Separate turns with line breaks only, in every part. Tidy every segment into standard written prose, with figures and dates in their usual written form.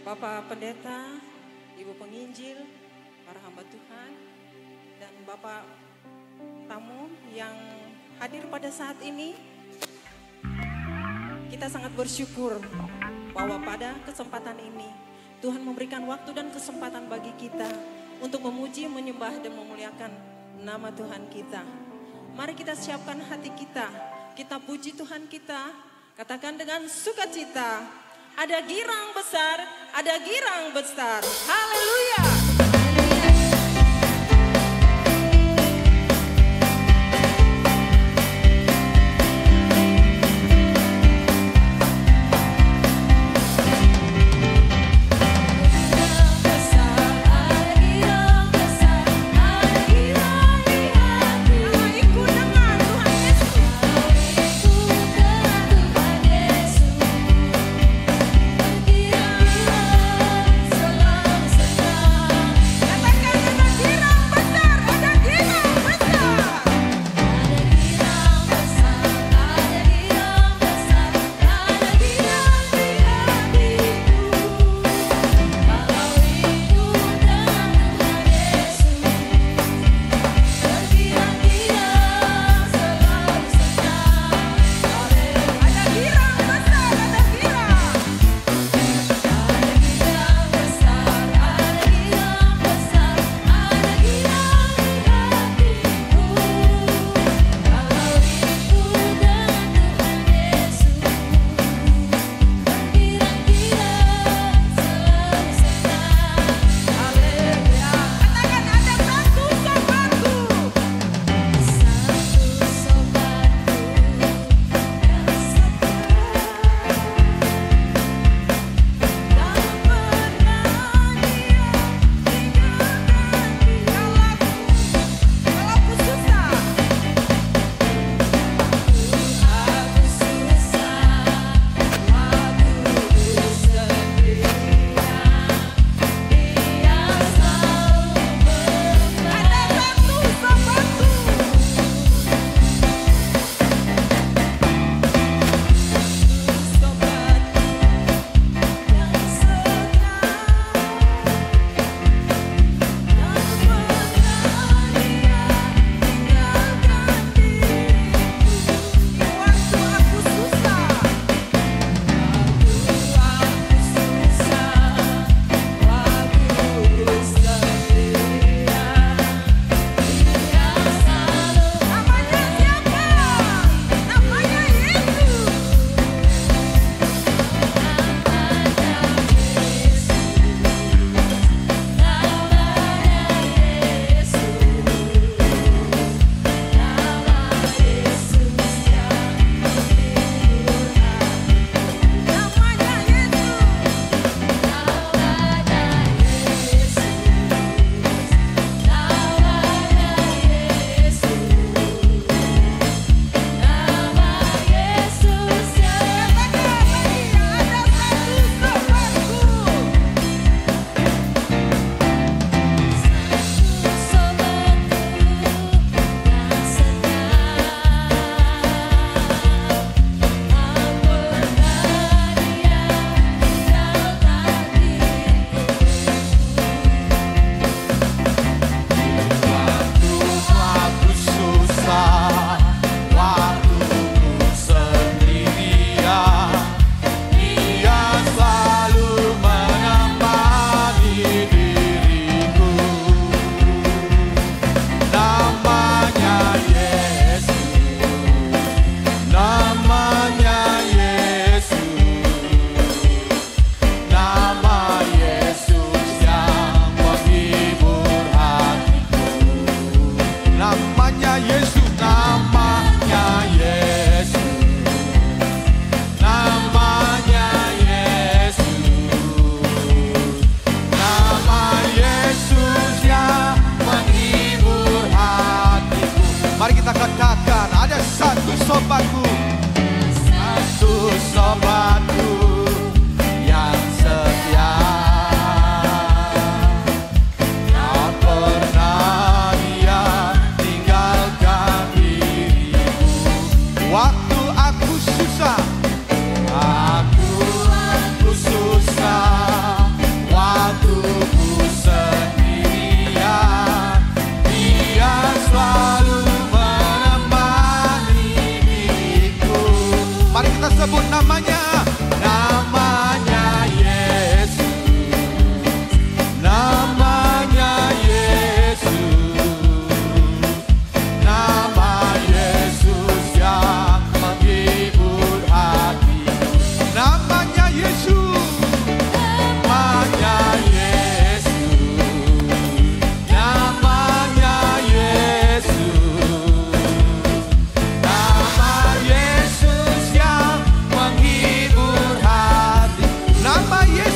Bapak Pendeta, Ibu Penginjil, para hamba Tuhan, dan Bapak tamu yang hadir pada saat ini. Kita sangat bersyukur bahwa pada kesempatan ini Tuhan memberikan waktu dan kesempatan bagi kita untuk memuji, menyembah, dan memuliakan nama Tuhan kita. Mari kita siapkan hati kita, kita puji Tuhan kita, katakan dengan sukacita, ada girang besar, ada girang besar. Haleluya.
Selalu senang.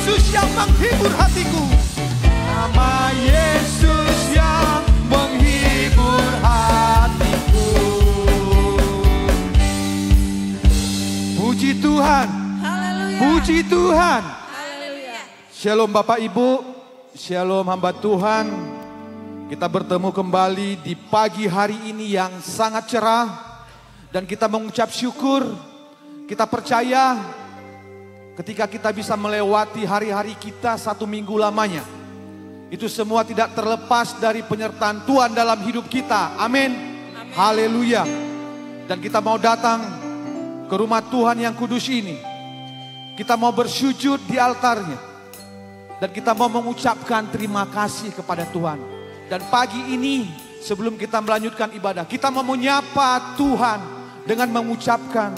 Yesus yang menghibur hatiku. Nama Yesus yang menghibur hatiku. Puji Tuhan.
Haleluya.
Puji Tuhan.
Haleluya.
Shalom Bapak Ibu, shalom hamba Tuhan. Kita bertemu kembali di pagi hari ini yang sangat cerah. Dan kita mengucap syukur, kita percaya ketika kita bisa melewati hari-hari kita 1 minggu lamanya. Itu semua tidak terlepas dari penyertaan Tuhan dalam hidup kita. Amin. Haleluya. Dan kita mau datang ke rumah Tuhan yang kudus ini. Kita mau bersujud di altarnya. Dan kita mau mengucapkan terima kasih kepada Tuhan. Dan pagi ini sebelum kita melanjutkan ibadah, kita mau menyapa Tuhan dengan mengucapkan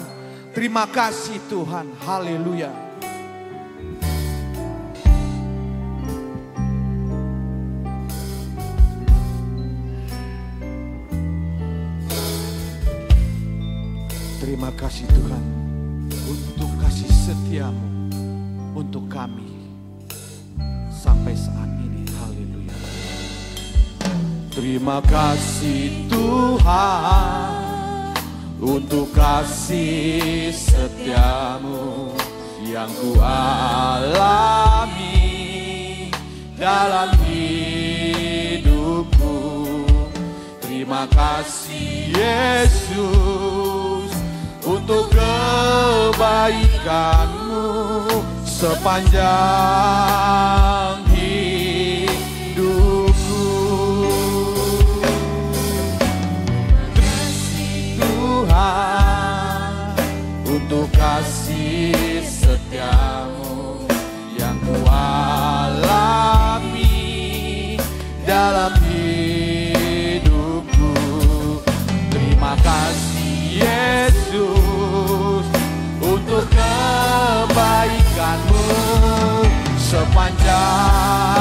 terima kasih Tuhan. Haleluya. Terima kasih Tuhan untuk kasih setiamu untuk kami sampai saat ini. Haleluya. Terima kasih Tuhan untuk kasih setiamu yang ku alami dalam hidupku. Terima kasih Yesus untuk kebaikanmu sepanjang hidupku. Tuhan untuk kasih setiamu yang ku alami dalam hidupku. Terima kasih Yesus untuk kebaikanmu sepanjang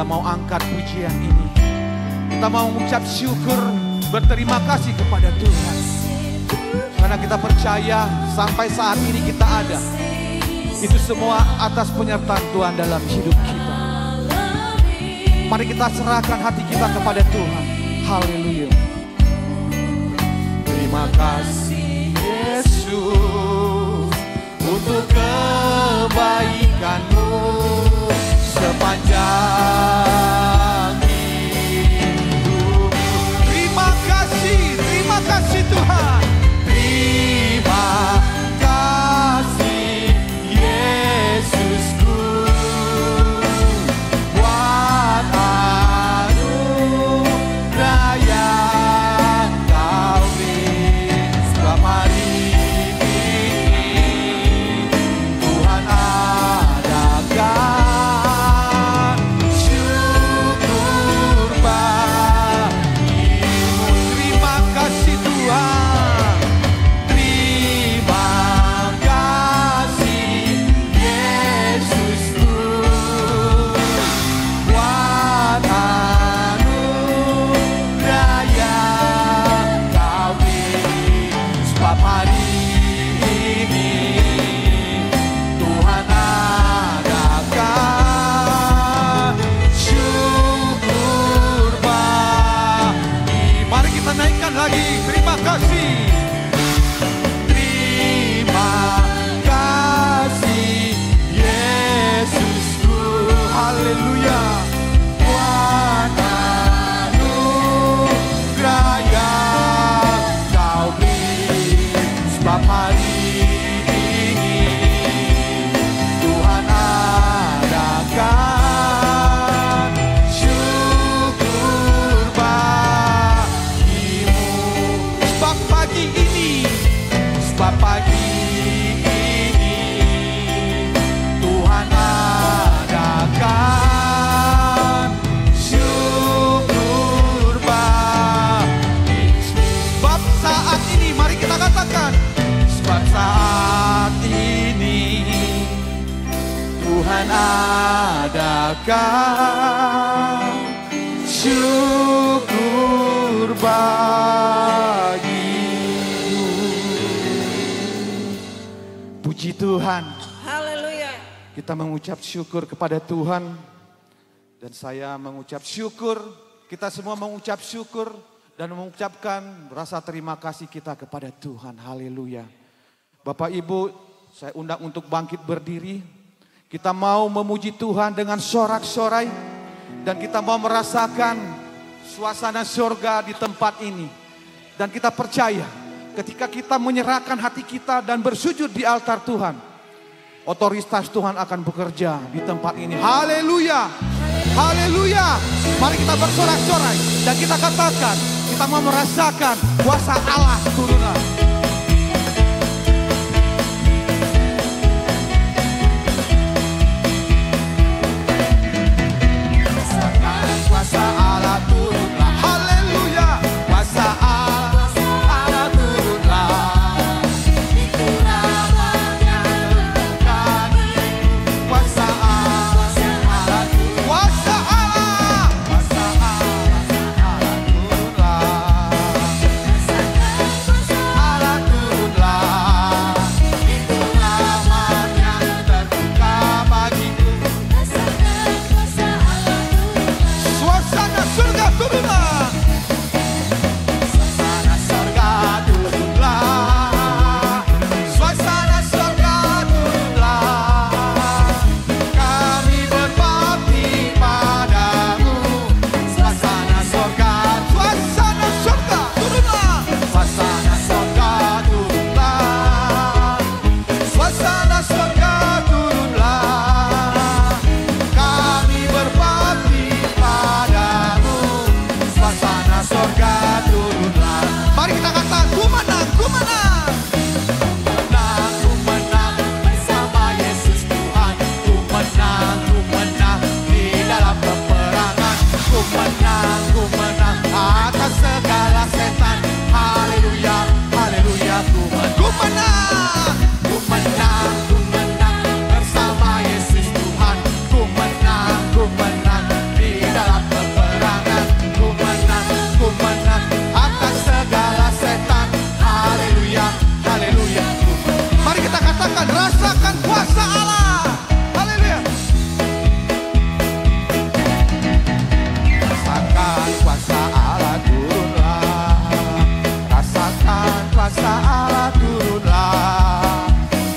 mau angkat pujian ini. Kita mau mengucap syukur, berterima kasih kepada Tuhan. Karena kita percaya sampai saat ini kita ada. Itu semua atas penyertaan Tuhan dalam hidup kita. Mari kita serahkan hati kita kepada Tuhan. Haleluya. Terima kasih Yesus untuk kebaikanmu sepanjang hidup. Terima kasih Tuhan. Terima kasih Yesusku buat anugerah yang Kau beri. Setiap hari ini Tuhan adakan adakan syukur bagimu. Puji Tuhan.
Haleluya.
Kita mengucap syukur kepada Tuhan. Dan saya mengucap syukur, kita semua mengucap syukur dan mengucapkan rasa terima kasih kita kepada Tuhan. Haleluya. Bapak Ibu, saya undang untuk bangkit berdiri. Kita mau memuji Tuhan dengan sorak-sorai. Dan kita mau merasakan suasana surga di tempat ini. Dan kita percaya ketika kita menyerahkan hati kita dan bersujud di altar Tuhan, otoritas Tuhan akan bekerja di tempat ini. Haleluya. Haleluya. Mari kita bersorak-sorai dan kita katakan, kita mau merasakan kuasa Allah turunlah. Rasakan kuasa Allah turunlah. Haleluya. Kuasa Allah turunlah. Itu namanya kami. Kuasa Allah turunlah. Kuasa Allah turunlah. Allah turunlah. Itu namanya terbuka bagiku. Suasana surga turunlah. Suasana surga turunlah. Suasana surga turunlah. Kami berbakti padamu. Suasana surga turunlah. Suasana surga turunlah. Suasana surga turunlah. Kami berbakti padamu. Suasana surga turunlah. Mari kita katakan, ku menang, ku menang. Ku menang bersama Yesus Tuhan. Ku menang di dalam peperangan. Ku menang atas segala setan. Haleluya, haleluya. Ku menang bersama Yesus Tuhan. Ku menang di dalam peperangan. Ku menang atas segala setan. Haleluya, haleluya. Mari kita katakan, rasakan kuasa Allah. Haleluya. Rasakan kuasa Allah turunlah. Rasakan kuasa Allah turunlah.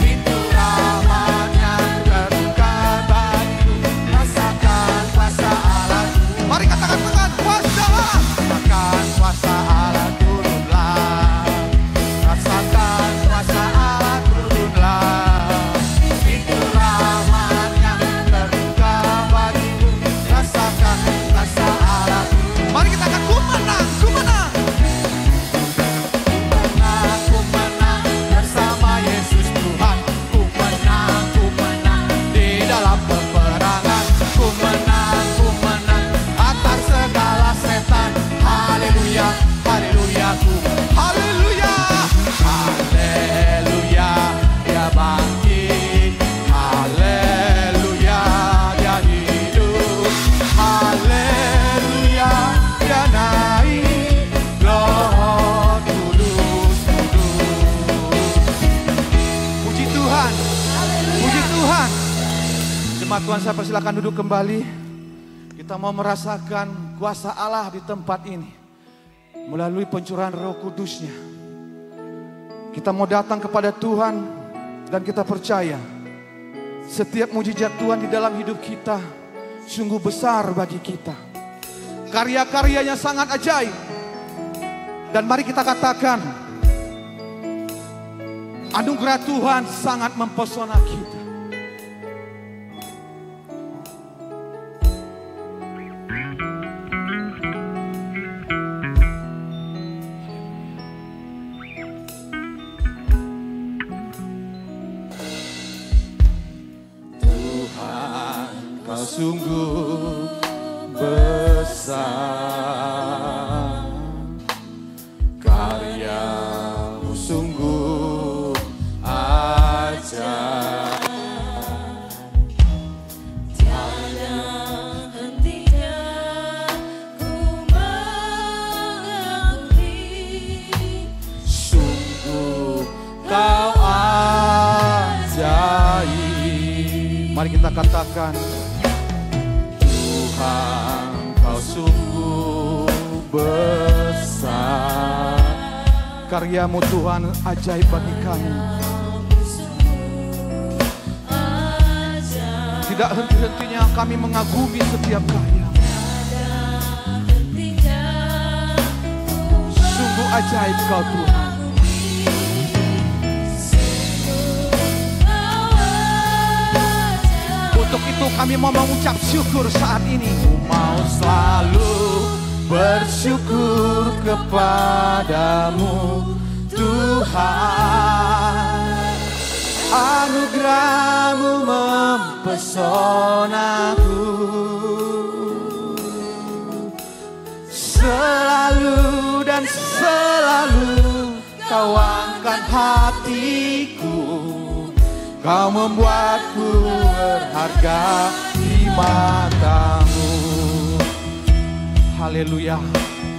Itu rahmatnya terbuka bagiku. Rasakan kuasa Allah. Mari katakan dengan kuasa Allah. Rasakan kuasa Allah turunlah. Rasakan kuasa Allah turunlah. Itu rahmatnya terbuka bagiku. Rasakan kuasa Allah. Mari kita katakan, ku menang, ku menang. Ku menang bersama Yesus Tuhan. Ku menang di dalam peperangan. Ku menang atas segala setan. Haleluya, haleluya. Haleluya, haleluya. Dia bangkit. Haleluya, dia hidup. Haleluya, dia naik. Roh Kudus. Puji Tuhan. Puji Tuhan. Jemaat Tuhan, saya persilakan duduk kembali. Kita mau merasakan kuasa Allah di tempat ini melalui pencurahan Roh Kudusnya. Kita mau datang kepada Tuhan dan kita percaya setiap mujizat Tuhan di dalam hidup kita sungguh besar bagi kita. Karya-karyanya sangat ajaib. Dan mari kita katakan, anugerah Tuhan sangat mempesona kita. Tuhan, kau sungguh besar. Karyamu sungguh ajaib. Mari kita katakan, Tuhan Kau sungguh besar. Karya-Mu Tuhan ajaib bagi kami. Tidak henti-hentinya kami mengagumi setiap karya. Sungguh ajaib Kau Tuhan. Untuk itu kami mau mengucap syukur saat ini. Ku mau selalu bersyukur kepadamu Tuhan. Anugerah-Mu mempesonaku. Selalu dan selalu Kau angkat hatiku. Kau membuatku berharga di mata-Mu. Haleluya.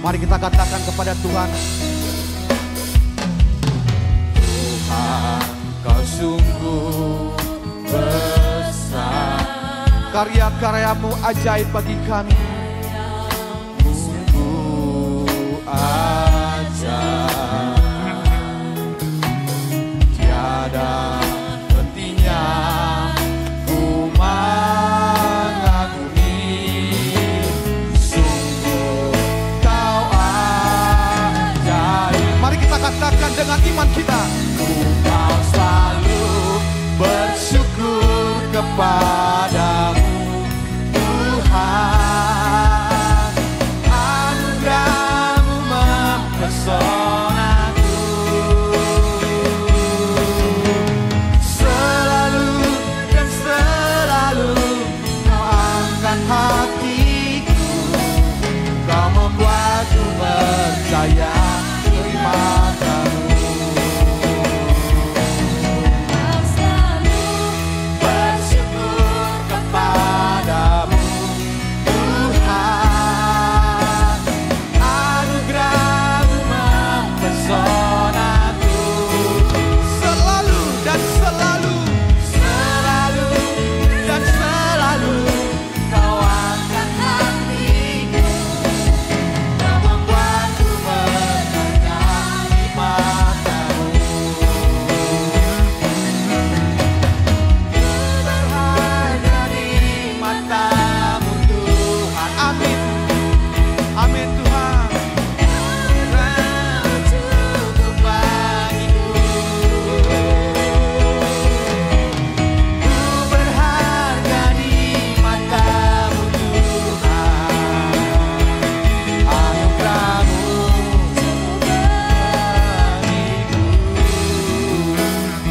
Mari kita katakan kepada Tuhan, Tuhan Kau sungguh besar. Karya-karya-Mu ajaib bagi kami. Sungguh ajaib. Tiada hentinya ku mengagumi. Sungguh Kau ajaib. Mari kita katakan dengan iman kita. Kau selalu bersyukur kepadamu Tuhan. Anugerah-Mu mempesonaku. Selalu dan selalu Kau angkat hatiku. Kau membuatku percaya di mata-Mu.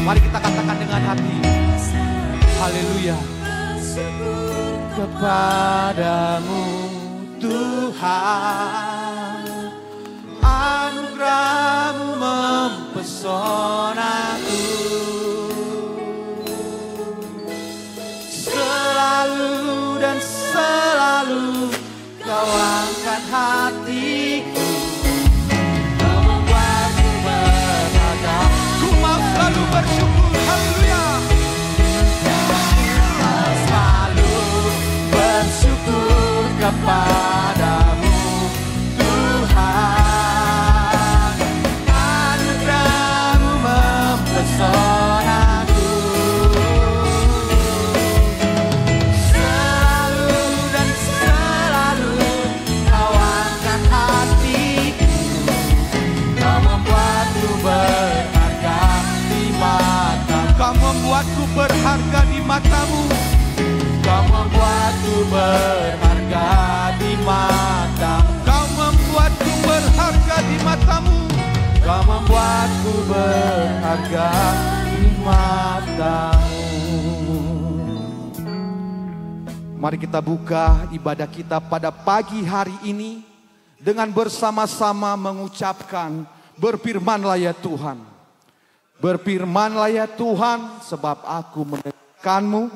Mari kita katakan dengan hati. Haleluya. Kepadamu Tuhan, anugerah-Mu mempesonaku. Selalu dan selalu Kau angkat hatiku. Kau membuatku berharga. Ku mau selalu bersyukur. Haleluya. Selalu bersyukur kepadamu Tuhan. Anugerah-Mu mempesonaku. Selalu dan selalu Kau angkat hatiku. Kau membuatku berharga di mata-Mu. Kau membuatku berharga di mata-Mu. Kau membuatku berharga di mata-Mu. Kau membuatku berharga di mata-Mu. Kau membuatku berharga di mata-Mu. Mari kita buka ibadah kita pada pagi hari ini dengan bersama-sama mengucapkan, berfirmanlah ya Tuhan. Berfirmanlah ya Tuhan, sebab aku mendengarkan-Mu.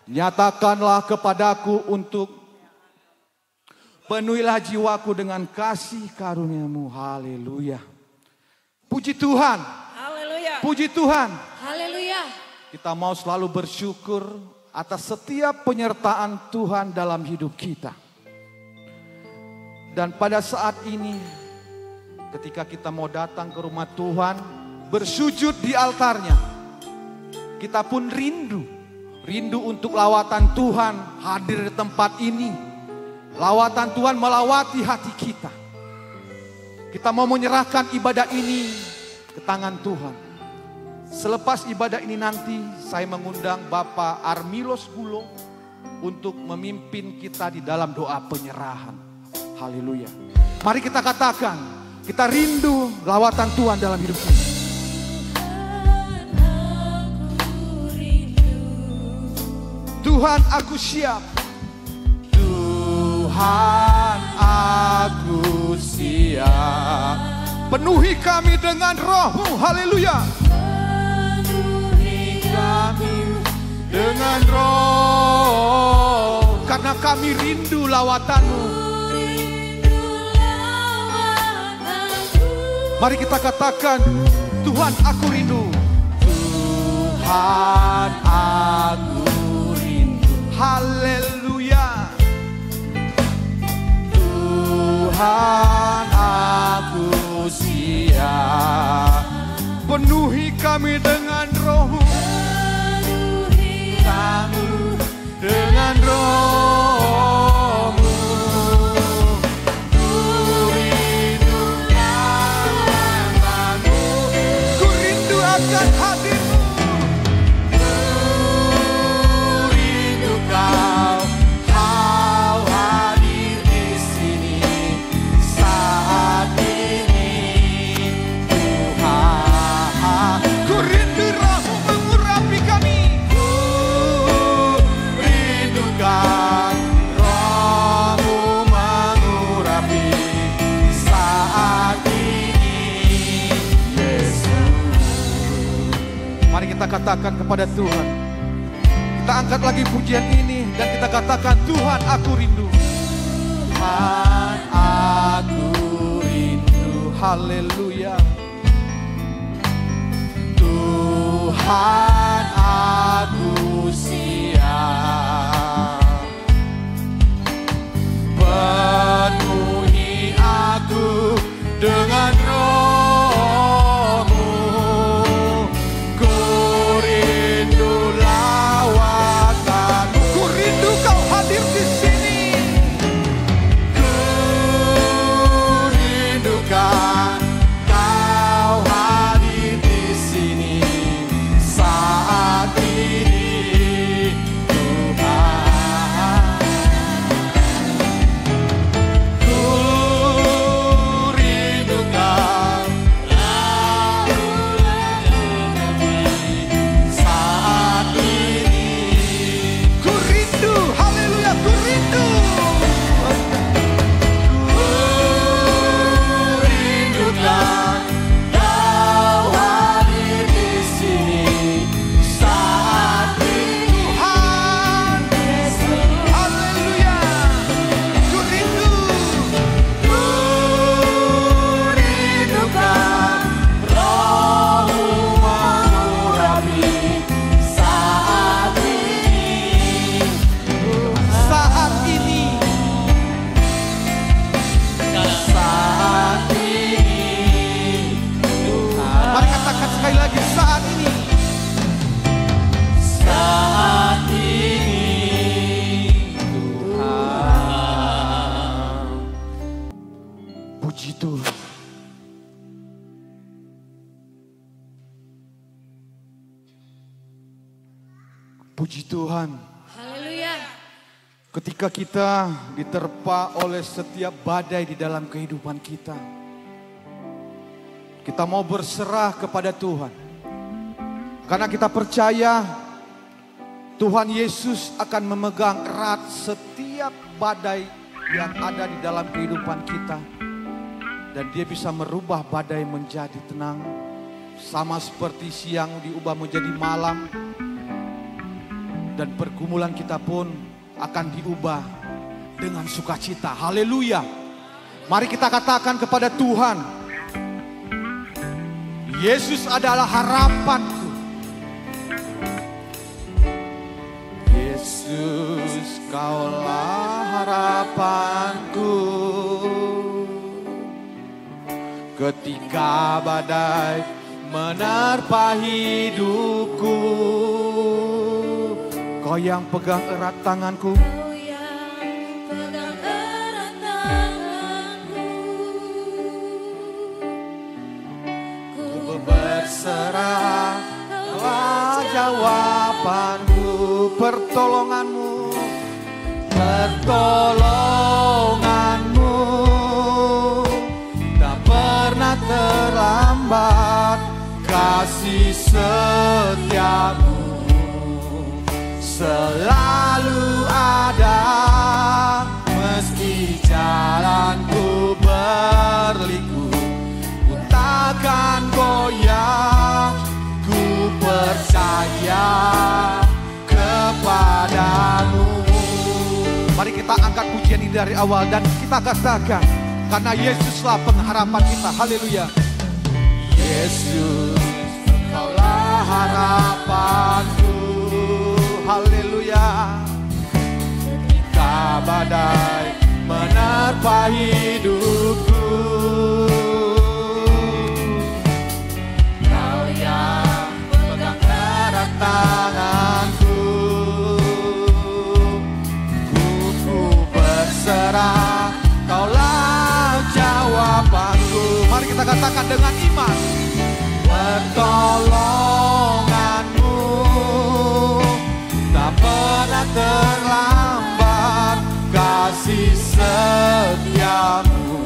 Nyatakanlah kepadaku untuk penuhilah jiwaku dengan kasih karunia-Mu. Haleluya. Puji Tuhan.
Haleluya.
Puji Tuhan.
Haleluya.
Kita mau selalu bersyukur atas setiap penyertaan Tuhan dalam hidup kita. Dan pada saat ini, ketika kita mau datang ke rumah Tuhan, bersujud di altarnya, kita pun rindu untuk lawatan Tuhan hadir di tempat ini. Lawatan Tuhan melawati hati kita. Kita mau menyerahkan ibadah ini ke tangan Tuhan. Selepas ibadah ini nanti, saya mengundang Bapak Armilos Gulo untuk memimpin kita di dalam doa penyerahan. Haleluya. Mari kita katakan, kita rindu lawatan Tuhan dalam hidup kita. Tuhan, aku siap. Tuhan, aku siap. Penuhi kami dengan roh-Mu. Haleluya. Penuhi kami dengan roh. Karena kami rindu lawatan-Mu. Mari kita katakan, Tuhan, aku rindu. Tuhan, aku rindu. Haleluya. Tuhan, aku siap. Penuhi kami dengan roh-Mu. Penuhi kami dengan roh-Mu. Akan hadir-Mu. Rindu Kau hadir di sini saat ini, Tuhan. Ku rindu Roh-Mu mengurapi kami. Ku rindukan Roh-Mu mengurapi saat ini, Yesus. Mari kita katakan kepada Tuhan. Kita angkat lagi pujian ini dan kita katakan, Tuhan, aku rindu. Tuhan, aku rindu. Haleluya. Tuhan, aku siap. Penuhi aku dengan roh-Mu. Ku rindu lawatan-Mu. Ku rindu Kau hadir di sini. Ku rindukan Kau hadir di sini saat ini, Tuhan. Ku rindukan saat ini. Ku rindu, haleluya, ku rindu. Ku rindukan Kau hadir di sini saat ini, Tuhan Yesus. Haleluya. Ku rindu. Ku rindukan Roh-Mu mengurapi saat ini. Saat ini. Saat ini, Tuhan. Mari katakan sekali lagi, saat ini. Saat ini, Tuhan. Puji Tuhan. Puji Tuhan.
Haleluya.
Ketika kita diterpa oleh setiap badai di dalam kehidupan kita, kita mau berserah kepada Tuhan. Karena kita percaya Tuhan Yesus akan memegang erat setiap badai yang ada di dalam kehidupan kita. Dan Dia bisa merubah badai menjadi tenang. Sama seperti siang diubah menjadi malam. Dan pergumulan kita pun akan diubah dengan sukacita. Haleluya. Mari kita katakan kepada Tuhan, Yesus adalah harapanku. Yesus, Kaulah harapanku. Ketika badai menerpa hidupku, Kau yang pegang erat tanganku.
Kau yang pegang erat tanganku. Ku
Berserah, Kaulah jawabanku. Pertolonganmu, pertolonganmu tak pernah terlambat. Kasih setiamu selalu ada. Meski jalanku berliku, ku takkan goyah. Ku percaya kepadamu. Mari kita angkat pujian ini dari awal dan kita katakan, karena Yesuslah pengharapan kita. Haleluya. Yesus, Kaulah harapanku. Haleluya. Ketika badai menerpa hidupku, Kau yang pegang erat tanganku. Ku berserah, Kaulah jawabanku. Mari kita katakan dengan iman. Pertolonganmu tak pernah terlambat. Kasih setiamu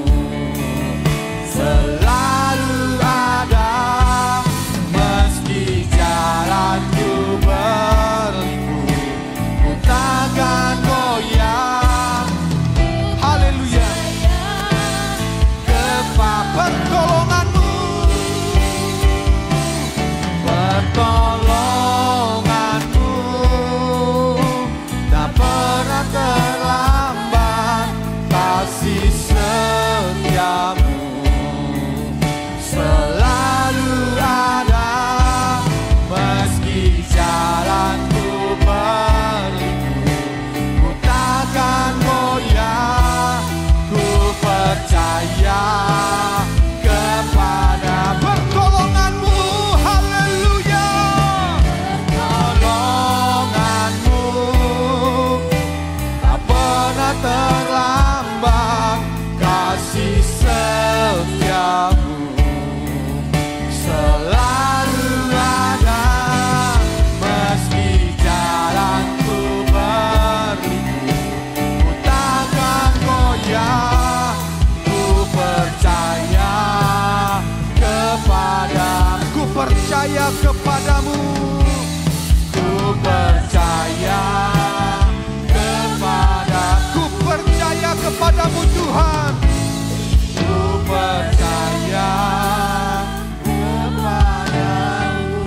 selalu ada. Meski jalanku berliku, ku takkan goyah. Haleluya. Pertolonganmu, pertolonganmu tak pernah terlambat. Kasih setiamu selalu ada. Meski jalanku berliku, ku takkan goyah. Ku percaya kepada pertolonganmu. Haleluya. Pertolonganmu tak pernah terlambat. Kasih setiamu selalu ada. Meski jalanku berliku, ku takkan goyah. Ku percaya kepadamu. Ku percaya kepadamu. Ku percaya kepada. Ku percaya kepadamu Tuhan. Ku percaya kepadamu.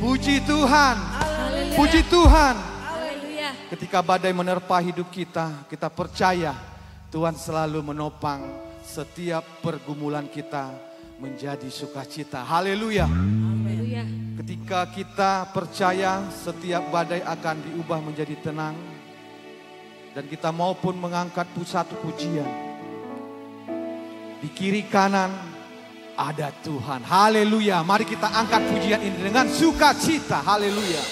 Puji Tuhan. Puji Tuhan.
Haleluya.
Ketika badai menerpa hidup kita, kita percaya Tuhan selalu menopang setiap pergumulan kita menjadi sukacita. Haleluya.
Haleluya.
Ketika kita percaya setiap badai akan diubah menjadi tenang. Dan kita maupun mengangkat satu pujian. Di kiri kanan ada Tuhan. Haleluya. Mari kita angkat pujian ini dengan sukacita. Haleluya.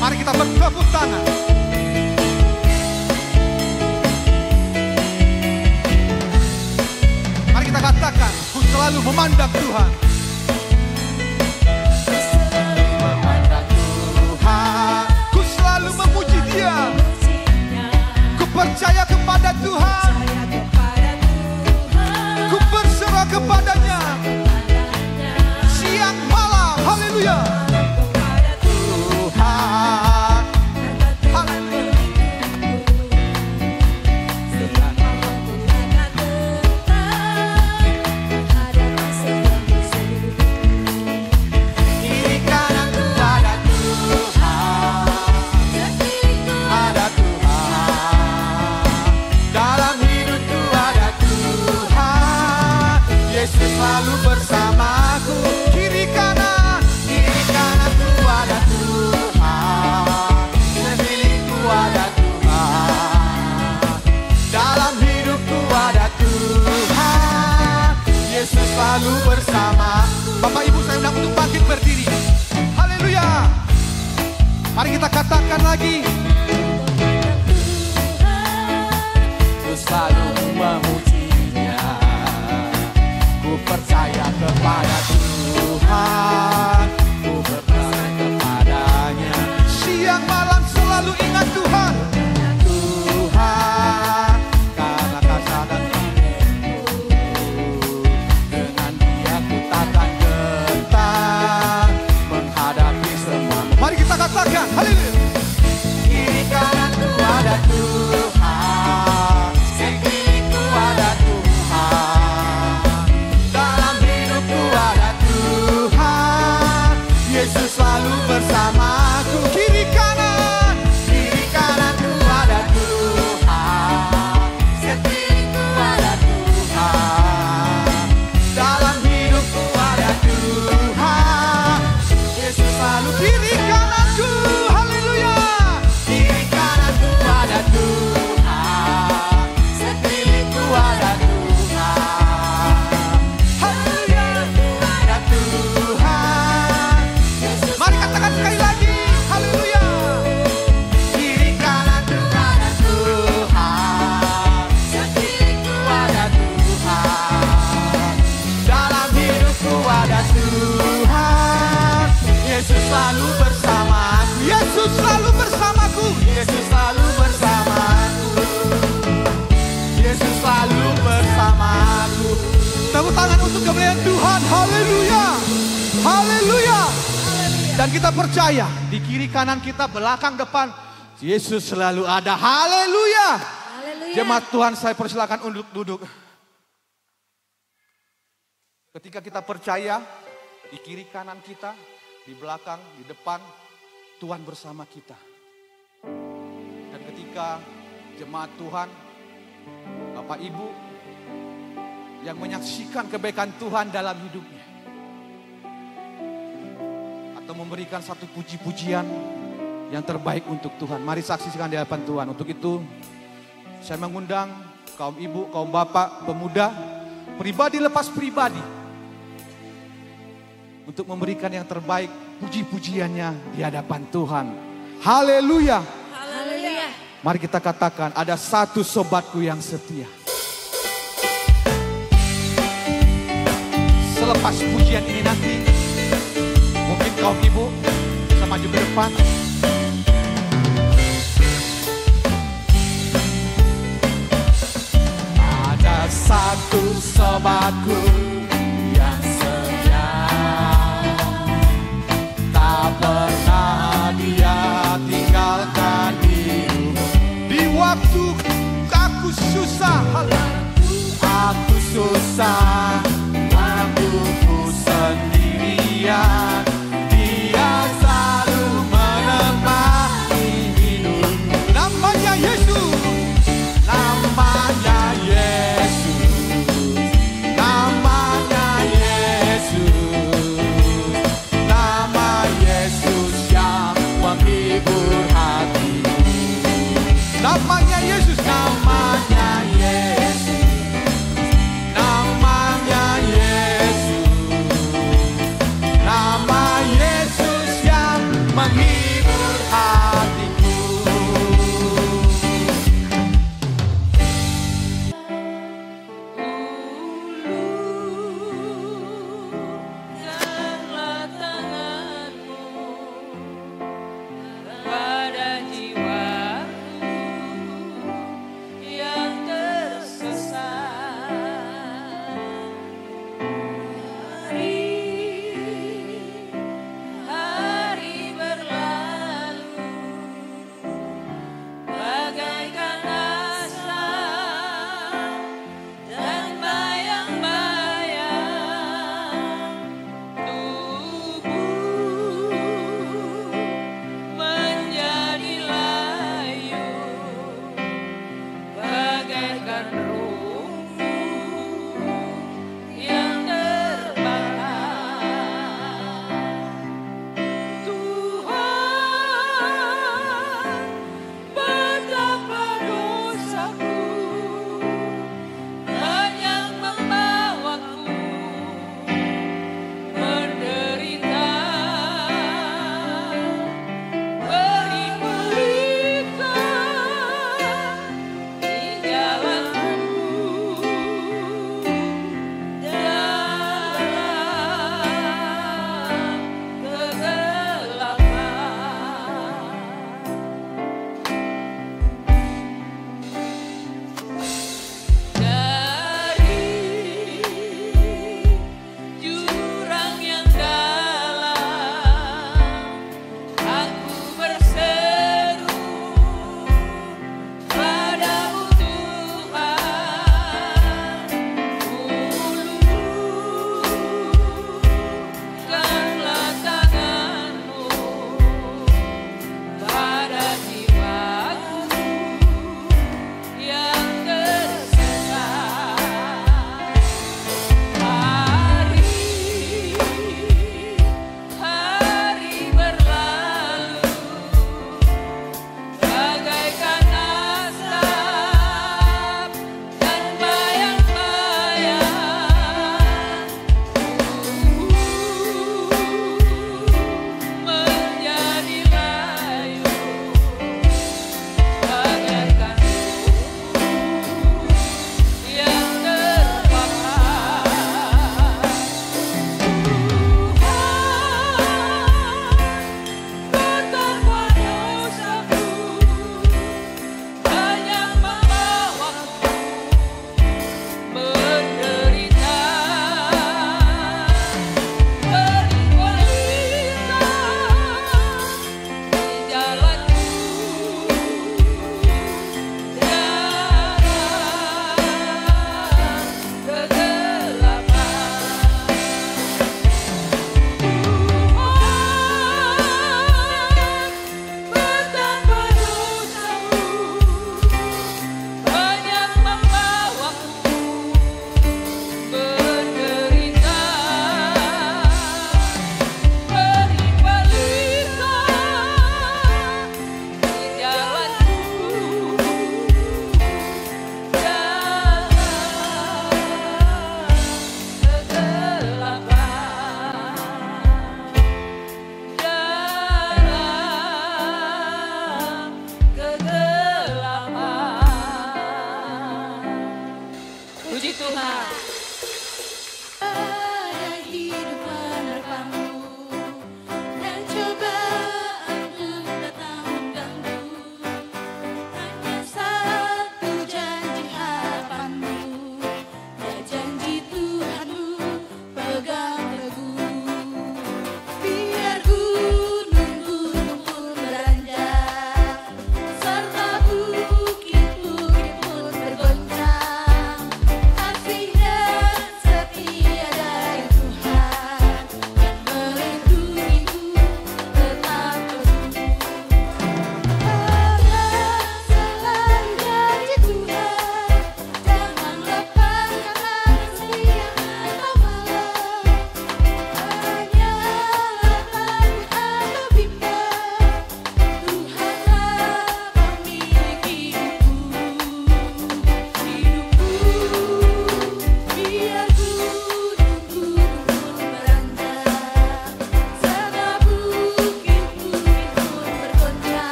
Mari kita bertepuk tangan. Mari kita katakan, ku selalu memandang Tuhan. Memandang Tuhan, ku selalu memuji Dia. Ku percaya kepada Tuhan. Ku berserah kepadanya. Siang malam, haleluya. Tuhan, haleluya. Kiri kananku ada Tuhan, ada Tuhan. Dalam hidupku ada Tuhan. Yesus selalu bersamaku. Kiri kanan. selalu bersama. Bapak Ibu saya undang untuk bangkit berdiri. Haleluya. Mari kita katakan lagi. Ku selalu memujinya, ku percaya kepada Tuhan, ku berpercaya kepadanya. Siang malam selalu ingat Tuhan. Tuhan, karena kasih dan dengan Dia ku takkan gentar menghadapi semua. Mari kita katakan, haleluya. Kiri kananku ada Tuhan, sekelilingku ada Tuhan, dalam hidupku ada Tuhan. Yesus selalu bersamaku. Kiri kananku ada Tuhan, sekelilingku ada Tuhan, dalam hidupku ada Tuhan. Yesus selalu kiri kananku. Haleluya. Kiri kananku ada Tuhan, sekelilingku ada Tuhan. Haleluya. Ada Tuhan. Mari katakan sekali lagi. Haleluya. Kiri kananku ada Tuhan, sekelilingku ada Tuhan, dalam hidupku ada Tuhan. Yesus selalu bersamaku. Yesus selalu bersamaku. Yesus selalu bersamaku. Yesus selalu bersamaku. Tepuk tangan untuk kemuliaan Tuhan. Haleluya. Haleluya. Dan kita percaya di kiri kanan kita, belakang depan, Yesus selalu ada. Haleluya. Jemaat Tuhan, saya persilakan untuk duduk. Ketika kita percaya di kiri kanan kita, di belakang, di depan, Tuhan bersama kita. Dan ketika jemaat Tuhan, Bapak Ibu yang menyaksikan kebaikan Tuhan dalam hidupnya, atau memberikan satu puji-pujian yang terbaik untuk Tuhan, mari saksikan di hadapan Tuhan. Untuk itu saya mengundang kaum ibu, kaum bapak, pemuda, pribadi lepas pribadi, untuk memberikan yang terbaik puji-pujiannya di hadapan Tuhan. Haleluya.
Haleluya.
Mari kita katakan, ada satu sobatku yang setia. Selepas pujian ini nanti, mungkin kaum ibu bisa maju ke depan. Ada satu sobatku yang setia, tak pernah dia tinggalkan dirimu. Di waktu aku susah, aku susah, waktuku sendirian, Dia selalu menemani hidupku. Namanya Yesus, namanya Yesus, namanya Yesus, nama Yesus yang menghibur hatiku. Namanya Yesus, namanya Yesus, namanya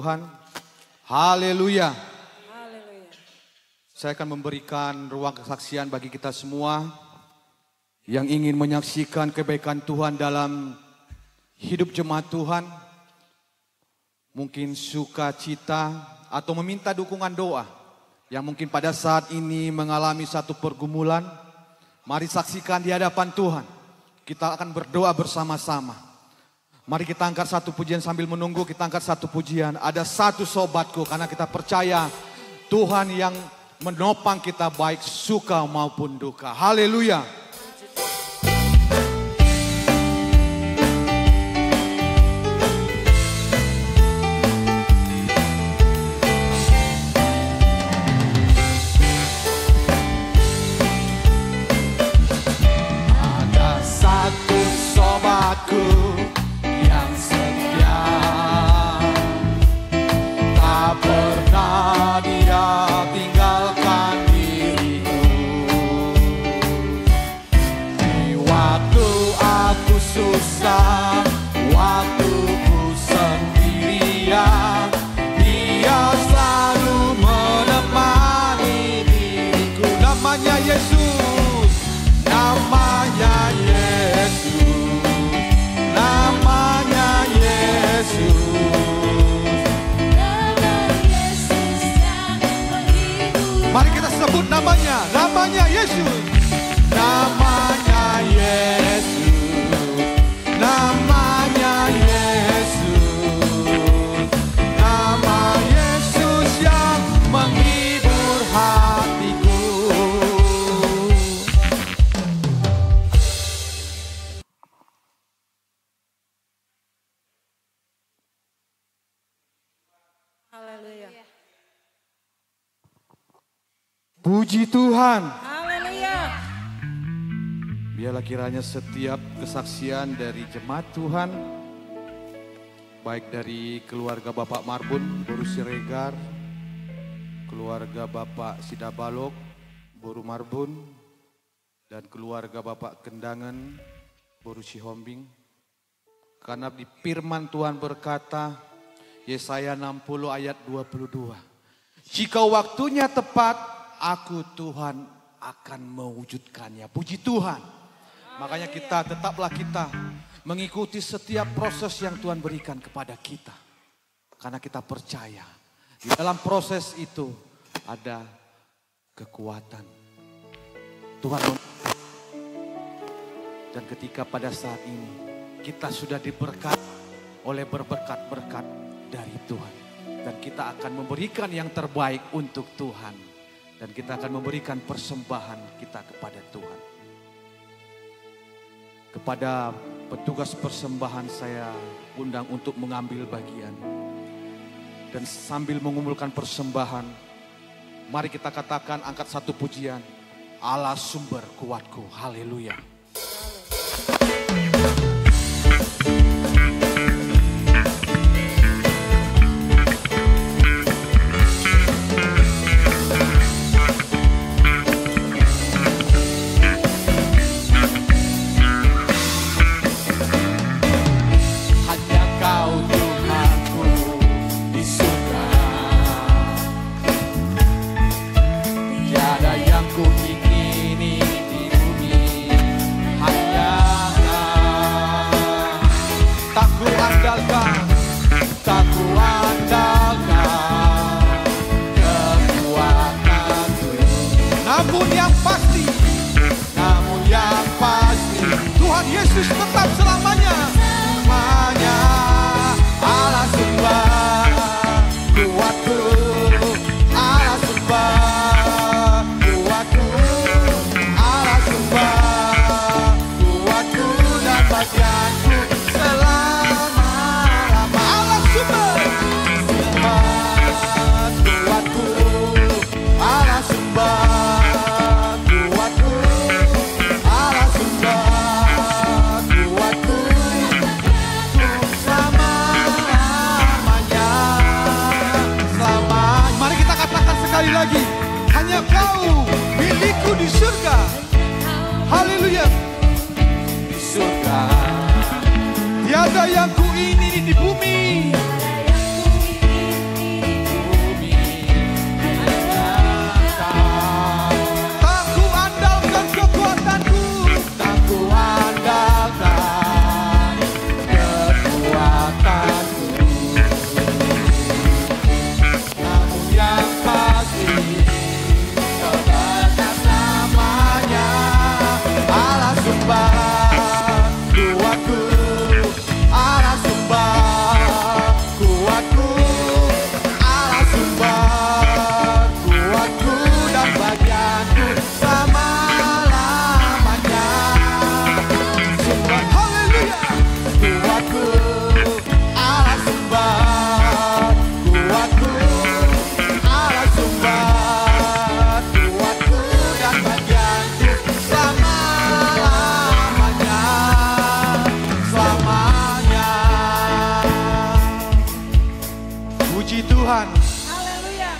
Tuhan. Haleluya.
Haleluya.
Saya akan memberikan ruang kesaksian bagi kita semua yang ingin menyaksikan kebaikan Tuhan dalam hidup jemaat Tuhan. Mungkin sukacita atau meminta dukungan doa yang mungkin pada saat ini mengalami satu pergumulan. Mari saksikan di hadapan Tuhan. Kita akan berdoa bersama-sama. Mari kita angkat satu pujian sambil menunggu, kita angkat satu pujian. Ada satu sobatku karena kita percaya Tuhan yang menopang kita baik suka maupun duka. Haleluya. Ada satu sobatku yang setia, tak pernah dia tinggalkan diriku. Di waktu aku susah, waktu ku sendirian, dia selalu menemani diriku. Namanya Yesus, namanya Yesus, namanya Yesus. Mari kita sebut namanya, namanya Yesus, namanya Yesus, namanya Yesus, nama Yesus yang menghibur hatiku.
Haleluya.
Puji Tuhan.
Haleluya.
Biarlah kiranya setiap kesaksian dari jemaat Tuhan, baik dari keluarga Bapak Marbun, Boru Siregar, keluarga Bapak Sidabalok, Boru Marbun, dan keluarga Bapak Kendangan, Boru Sihombing. Karena di firman Tuhan berkata, Yesaya 60 ayat 22. Jika waktunya tepat, aku Tuhan akan mewujudkannya. Puji Tuhan. Makanya tetaplah kita mengikuti setiap proses yang Tuhan berikan kepada kita. Karena kita percaya di dalam proses itu ada kekuatan Tuhan. Dan ketika pada saat ini kita sudah diberkati oleh berkat-berkat dari Tuhan. Dan kita akan memberikan yang terbaik untuk Tuhan. Dan kita akan memberikan persembahan kita kepada Tuhan. Kepada petugas persembahan saya undang untuk mengambil bagian. Dan sambil mengumpulkan persembahan, mari kita katakan, angkat satu pujian. Allah sumber kuatku, haleluya. Ku ingini di bumi, hanya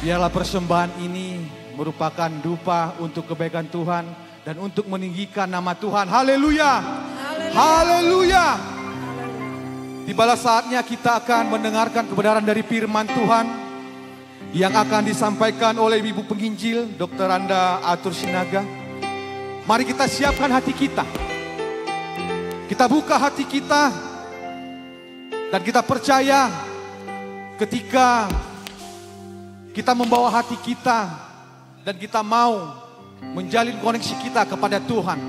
Biarlah persembahan ini merupakan dupa untuk kebaikan Tuhan dan untuk meninggikan nama Tuhan. Haleluya. Haleluya. Tibalah saatnya kita akan mendengarkan kebenaran dari firman Tuhan yang akan disampaikan oleh Ibu Penginjil Dr. Randa Atur Sinaga. Mari kita siapkan hati kita. Kita buka hati kita dan kita percaya ketika kita membawa hati kita dan kita mau menjalin koneksi kita kepada Tuhan.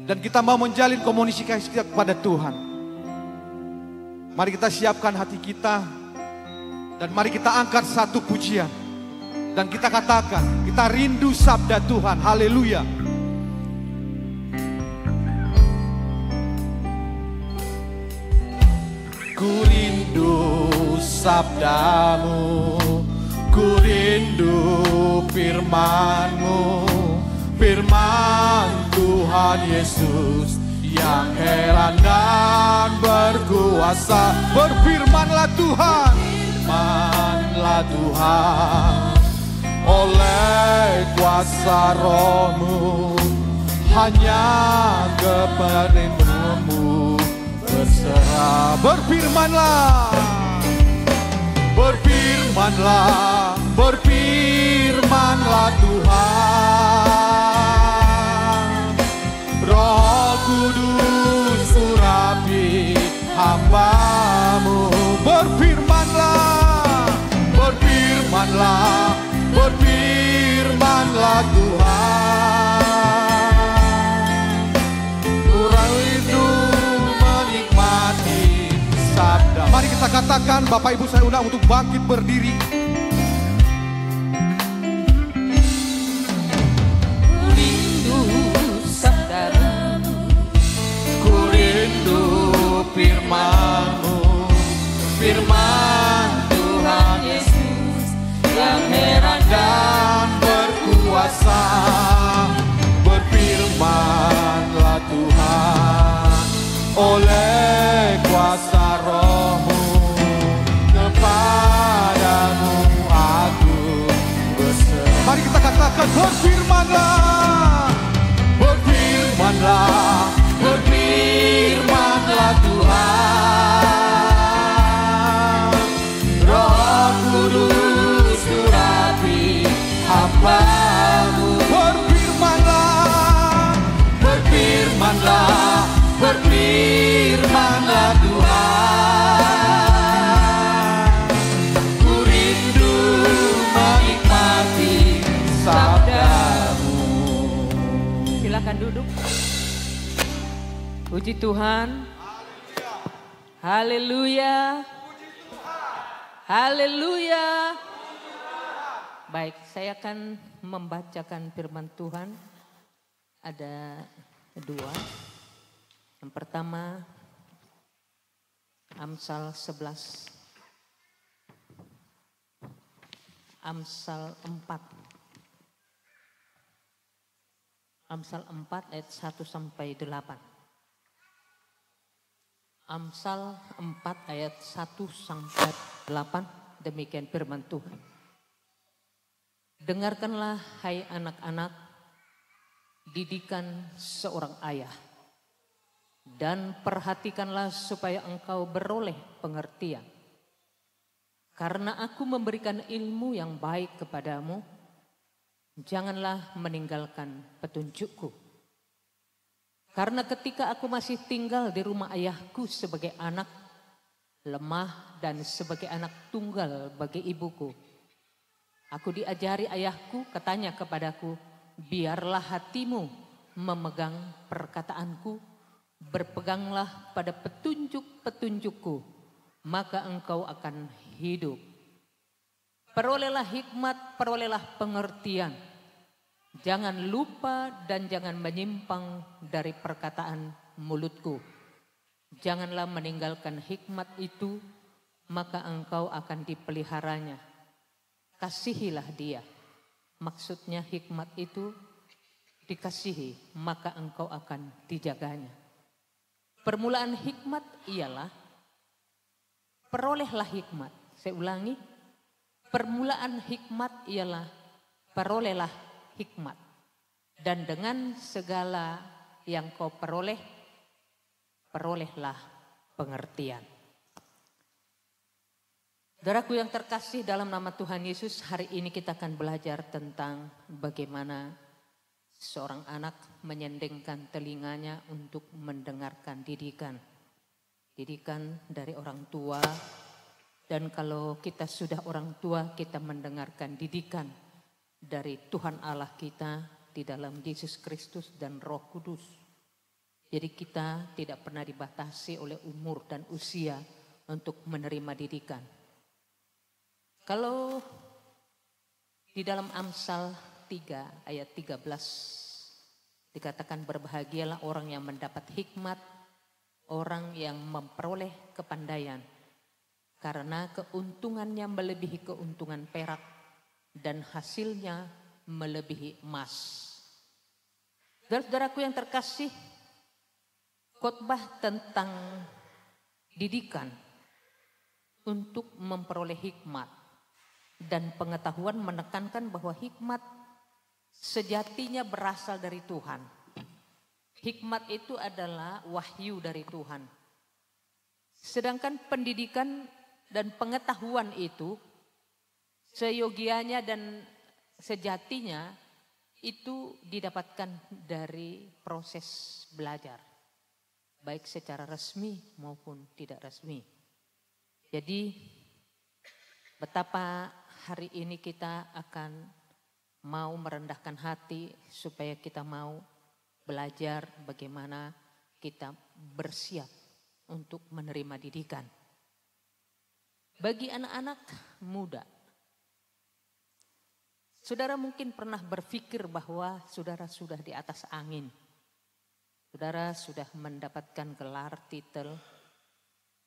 Dan kita mau menjalin komunikasi kita kepada Tuhan. Mari kita siapkan hati kita. Dan mari kita angkat satu pujian. Dan kita katakan, kita rindu sabda Tuhan. Haleluya. Ku rindu sabdamu, ku rindu firman-Mu, firman Tuhan Yesus yang heran dan berkuasa. Berfirmanlah Tuhan, firmanlah Tuhan, oleh kuasa Roh-Mu, hanya kepada-Mu berserah. Berfirmanlah, berfirmanlah, berfirmanlah Tuhan. Roh Kudus urapi hamba-Mu. Berfirmanlah, berfirmanlah, berfirmanlah Tuhan. Kurang rindu menikmati sabda. Mari kita katakan, Bapak Ibu saya undang untuk bangkit berdiri. Firman-Mu, firman Tuhan Yesus yang heran dan berkuasa. Berfirmanlah Tuhan, oleh kuasa Roh-Mu, kepadamu aku berserah. Mari kita katakan, berfirmanlah, berfirmanlah, berfirmanlah Tuhan. Roh Kudus urapi hamba-Mu. Berfirmanlah, berfirmanlah, berfirmanlah Tuhan. Ku rindu menikmati sabda-Mu.
Silakan duduk. Puji Tuhan. Haleluya. Haleluya. Baik, saya akan membacakan firman Tuhan. Ada dua. Yang pertama, Amsal 11. Amsal 4. Amsal 4 ayat 1 sampai 8. Amsal 4 ayat 1 sampai 8, demikian firman Tuhan. Dengarkanlah hai anak-anak, didikan seorang ayah, dan perhatikanlah supaya engkau beroleh pengertian. Karena aku memberikan ilmu yang baik kepadamu, janganlah meninggalkan petunjukku. Karena ketika aku masih tinggal di rumah ayahku sebagai anak, lemah dan sebagai anak tunggal bagi ibuku, aku diajari ayahku, katanya kepadaku, biarlah hatimu memegang perkataanku, berpeganglah pada petunjuk-petunjukku, maka engkau akan hidup. Perolehlah hikmat, perolehlah pengertian. Jangan lupa dan jangan menyimpang dari perkataan mulutku. Janganlah meninggalkan hikmat itu, maka engkau akan dipeliharanya. Kasihilah dia. Maksudnya hikmat itu dikasihi, maka engkau akan dijaganya. Permulaan hikmat ialah perolehlah hikmat. Saya ulangi, permulaan hikmat ialah perolehlah hikmat. Dan dengan segala yang kau peroleh, perolehlah pengertian. Saudaraku yang terkasih, dalam nama Tuhan Yesus, hari ini kita akan belajar tentang bagaimana seorang anak menyendengkan telinganya untuk mendengarkan didikan. Didikan dari orang tua. Dan kalau kita sudah orang tua, kita mendengarkan didikan dari Tuhan Allah kita di dalam Yesus Kristus dan Roh Kudus. Jadi kita tidak pernah dibatasi oleh umur dan usia untuk menerima didikan. Kalau di dalam Amsal 3 ayat 13 dikatakan berbahagialah orang yang mendapat hikmat, orang yang memperoleh kepandaian, karena keuntungannya melebihi keuntungan perak dan hasilnya melebihi emas. Saudaraku yang terkasih, khotbah tentang didikan untuk memperoleh hikmat dan pengetahuan menekankan bahwa hikmat sejatinya berasal dari Tuhan. Hikmat itu adalah wahyu dari Tuhan. Sedangkan pendidikan dan pengetahuan itu seyogianya dan sejatinya itu didapatkan dari proses belajar. Baik secara resmi maupun tidak resmi. Jadi betapa hari ini kita akan mau merendahkan hati supaya kita mau belajar bagaimana kita bersiap untuk menerima didikan. Bagi anak-anak muda, saudara mungkin pernah berpikir bahwa saudara sudah di atas angin. Saudara sudah mendapatkan gelar, titel,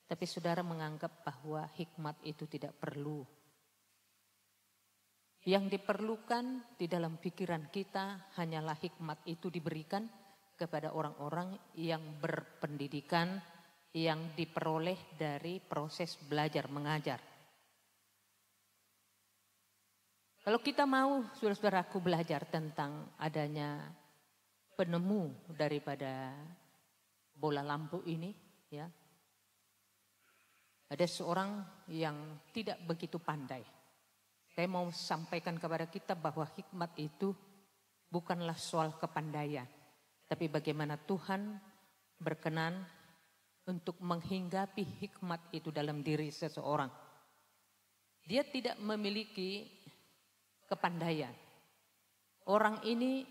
tapi saudara menganggap bahwa hikmat itu tidak perlu. Yang diperlukan di dalam pikiran kita hanyalah hikmat itu diberikan kepada orang-orang yang berpendidikan, yang diperoleh dari proses belajar mengajar. Kalau kita mau, saudara-saudaraku, belajar tentang adanya penemu daripada bola lampu ini, ya, ada seorang yang tidak begitu pandai. Saya mau sampaikan kepada kita bahwa hikmat itu bukanlah soal kepandaian, tapi bagaimana Tuhan berkenan untuk menghinggapi hikmat itu dalam diri seseorang. Dia tidak memiliki kepandaian. Orang ini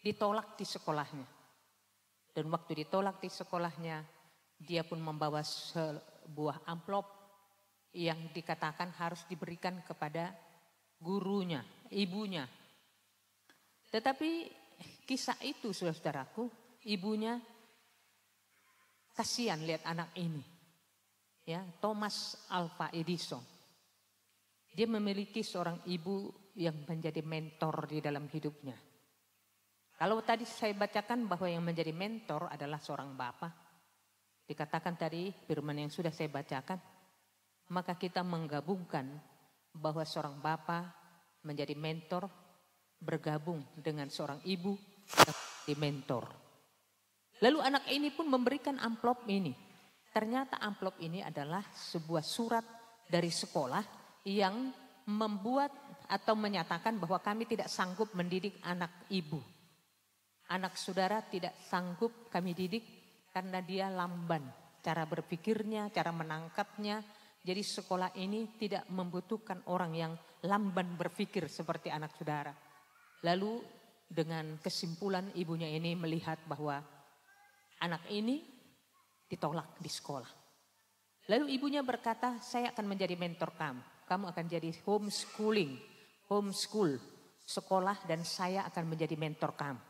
ditolak di sekolahnya. Dan waktu ditolak di sekolahnya, dia pun membawa sebuah amplop yang dikatakan harus diberikan kepada gurunya, ibunya. Tetapi kisah itu, saudaraku, ibunya kasihan lihat anak ini. Ya, Thomas Alva Edison. Dia memiliki seorang ibu yang menjadi mentor di dalam hidupnya. Kalau tadi saya bacakan bahwa yang menjadi mentor adalah seorang bapak. Dikatakan tadi firman yang sudah saya bacakan. Maka kita menggabungkan bahwa seorang bapak menjadi mentor bergabung dengan seorang ibu di mentor. Lalu anak ini pun memberikan amplop ini. Ternyata amplop ini adalah sebuah surat dari sekolah yang membuat atau menyatakan bahwa kami tidak sanggup mendidik anak ibu. Anak saudara tidak sanggup kami didik karena dia lamban. Cara berpikirnya, cara menangkapnya. Jadi sekolah ini tidak membutuhkan orang yang lamban berpikir seperti anak saudara. Lalu dengan kesimpulan ibunya ini melihat bahwa anak ini ditolak di sekolah. Lalu ibunya berkata, saya akan menjadi mentor kamu. Kamu akan jadi homeschool, sekolah, dan saya akan menjadi mentor kamu.